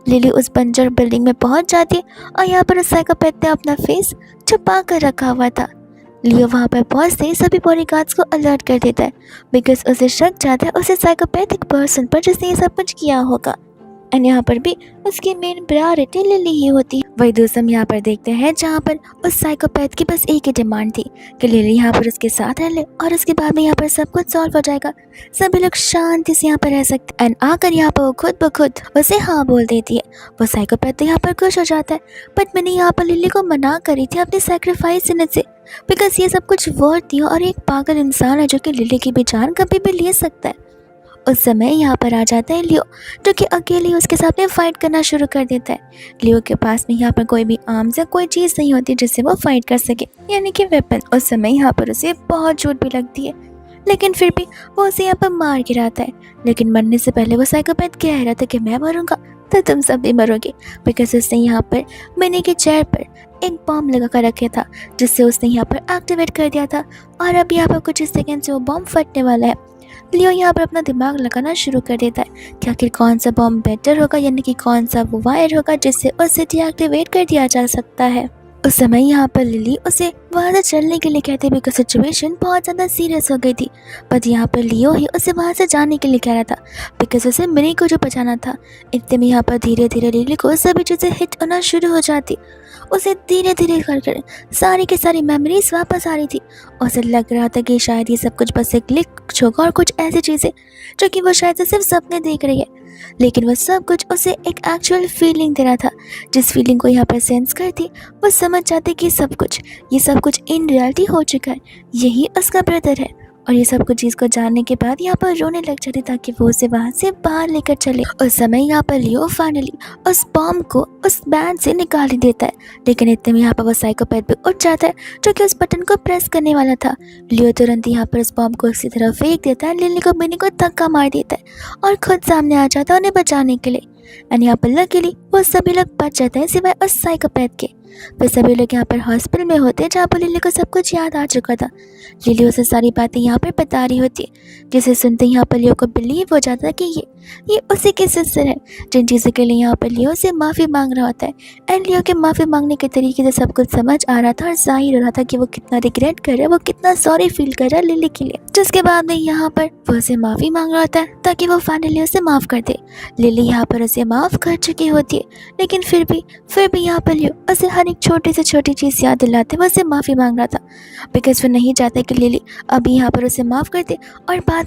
लिली उस बंजर बिल्डिंग में पहुँच जाती है और यहाँ पर उस साइकोपैथ ने अपना फेस छुपा कर रखा हुआ था। लियो वहाँ पर पहुँचते ही सभी बॉडीगार्ड्स को अलर्ट कर देता है बिकॉज उसे शक जाता है उसे साइकोपैथिक पर्सन पर जिसने ये सब कुछ किया होगा। एंड यहाँ पर भी उसकी मेन प्रायोरिटी लिली ही होती है। वही दूसरा हम यहाँ पर देखते हैं जहाँ पर उस साइकोपैथ की बस एक ही डिमांड थी कि लिली यहाँ पर उसके साथ रह ले और उसके बाद में यहाँ पर सब कुछ सॉल्व हो जाएगा, सभी लोग शांति से यहाँ पर रह सकते। एंड आकर यहाँ पर वो खुद ब खुद उसे हाँ बोल देती है। वो साइकोपैथ तो यहाँ पर खुश हो जाता है, बट मैंने यहाँ पर लिली को मना करी थी अपने सेक्रीफाइस देने से बिकॉज ये सब कुछ वर्थ थी और एक पागल इंसान है जो कि लिली की भी जान कभी भी ले सकता है। उस समय यहाँ पर आ जाता है लियो जो कि अकेले ही उसके साथ में फाइट करना शुरू कर देता है। लियो के पास में यहाँ पर कोई भी आर्म्स या कोई चीज़ नहीं होती जिससे वो फाइट कर सके, यानी कि वेपन। उस समय यहाँ पर उसे बहुत चोट भी लगती है, लेकिन फिर भी वो उसे यहाँ पर मार गिराता है। लेकिन मरने से पहले वो साइकोपैथ कह रहा था कि मैं मरूंगा तो तुम सब भी मरोगे बिकॉज उसने यहाँ पर मिनी के चेयर पर एक बॉम्ब लगा कर रखा था जिससे उसने यहाँ पर एक्टिवेट कर दिया था और अब यहाँ पर कुछ सेकेंड से वो बॉम्ब फटने वाला है। लियो यहाँ पर अपना दिमाग लगाना शुरू कर देता है कि आखिर कौन सा बॉम्ब बेटर होगा, यानी कि कौन सा वो वायर होगा जिससे उसे डीएक्टिवेट कर दिया जा सकता है। उस समय यहाँ पर लिली उसे वहाँ से चलने के लिए कहती बिकॉज सिचुएशन बहुत ज़्यादा सीरियस हो गई थी, बट यहाँ पर लियो ही उसे वहाँ से जाने के लिए कह रहा था बिकॉज उसे मिनी को जो बचाना था। इतने में यहाँ पर धीरे धीरे लिली को सभी चीज़ें हिट होना शुरू हो जाती। उसे धीरे धीरे कर सारी की सारी मेमोरीज वापस आ रही थी। उसे लग रहा था कि शायद ये सब कुछ बस एक ग्लिच होगा और कुछ ऐसी चीज़ें जो कि वो शायद से सिर्फ सपने देख रही है, लेकिन वह सब कुछ उसे एक एक्चुअल फीलिंग दे रहा था। जिस फीलिंग को यहाँ पर सेंस करती वो समझ जाती कि ये सब कुछ इन रियलिटी हो चुका है, यही उसका ब्रदर है। और ये सब कुछ चीज़ को जानने के बाद यहाँ पर रोने लग जाती ताकि वो उसे वहाँ से बाहर लेकर चले। उस समय यहाँ पर लियो फाइनली उस बॉम्ब को उस बैंड से निकाल ही देता है, लेकिन इतने में यहाँ पर वो साइकोपैथ भी उठ जाता है जो कि उस बटन को प्रेस करने वाला था। लियो तुरंत यहाँ पर उस बॉम्ब को उसकी तरफ फेंक देता है, लिली को मिनी को धक्का मार देता है और खुद सामने आ जाता है उन्हें बचाने के लिए। एंड यहाँ पर लकीली वो सभी लोग बच जाते हैं सिवाय उस साइकोपैथ के। फिर सभी लोग यहाँ पर हॉस्पिटल में होते हैं जहाँ पर लिली को सब कुछ याद आ चुका था। लिली उसे सारी बातें यहाँ पर बता रही होती है जिसे सुनते ही यहाँ पर लियो को बिलीव हो जाता है कि ये उसी की सिस्टर है, जिन चीज़ों के लिए यहाँ पर लियो से माफ़ी मांग रहा होता है। एंड लियो के माफ़ी मांगने के तरीके से सब कुछ समझ आ रहा था और जाहिर हो रहा था कि वो कितना रिग्रेट कर रहा है, वो कितना सॉरी फील कर रहा है लिली के लिए। जिसके बाद में यहाँ पर वो उसे माफ़ी मांग रहा होता है ताकि वो फाइनली उसे माफ़ कर दे। लिली यहाँ पर उसे माफ़ कर चुकी होती है, लेकिन फिर भी यहाँ पर लियो उसे हर एक छोटी से छोटी चीज़ याद दिलाते वो उसे माफ़ी मांग रहा था बिकॉज वो नहीं चाहता कि लिली अभी यहाँ पर उसे माफ़ कर दे और बाद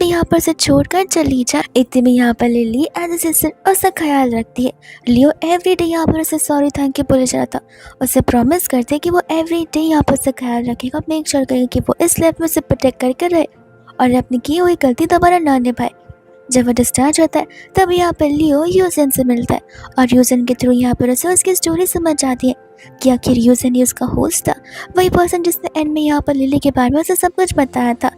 में यहाँ पर उसे छोड़कर चली जाए। इतने में यहाँ पर लिली एज ए सिस्टर उसका ख्याल रखती है। लियो एवरीडे यहाँ पर उसे सॉरी थैंक यू बोले जा रहा था, उसे प्रॉमिस करते कि वो एवरीडे यहाँ पर उसका ख्याल रखेगा, मेक श्योर करेगा कि वो इस लाइफ में उसे प्रोटेक्ट करके रहे और अपनी की हुई गलती दोबारा ना निभाए। जब वो डिस्चार्ज होता है तब यहाँ पर लियो यूजन से मिलता है और यूजन के थ्रू यहाँ पर उसे उसकी स्टोरी समझ जाती है कि आखिर यूजन ही उसका होस्ट था, वही पर्सन जिसने एंड में यहाँ पर लिली के बारे में उसे सब कुछ बताया था।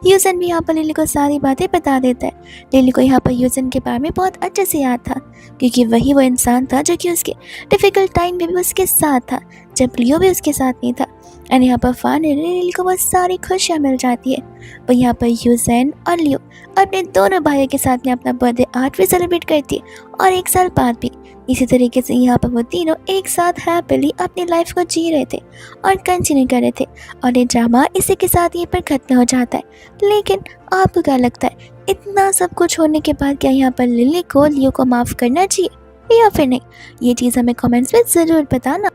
यूजन भी यहाँ पर लिली को सारी बातें बता देता है। लिली को यहाँ पर यूजन के बारे में बहुत अच्छे से याद था क्योंकि वही वो इंसान था जो कि उसके डिफ़िकल्ट टाइम में भी उसके साथ था जब लियो भी उसके साथ नहीं था। एंड यहाँ पर फाइनली लिली को बहुत सारी खुशियाँ मिल जाती है। वो यहाँ पर यूजन और लियो अपने दोनों भाइयों के साथ में अपना बर्थडे 8वीं सेलिब्रेट करती है और 1 साल बाद भी। इसी तरीके से यहाँ पर वो तीनों एक साथ हैप्पीली अपनी लाइफ को जी रहे थे और कंटिन्यू कर रहे थे और ये ड्रामा इसी के साथ यहीं पर खत्म हो जाता है। लेकिन आपको क्या लगता है, इतना सब कुछ होने के बाद क्या यहाँ पर लिली को लियो को माफ़ करना चाहिए या फिर नहीं? ये चीज़ हमें कमेंट्स में ज़रूर बताना।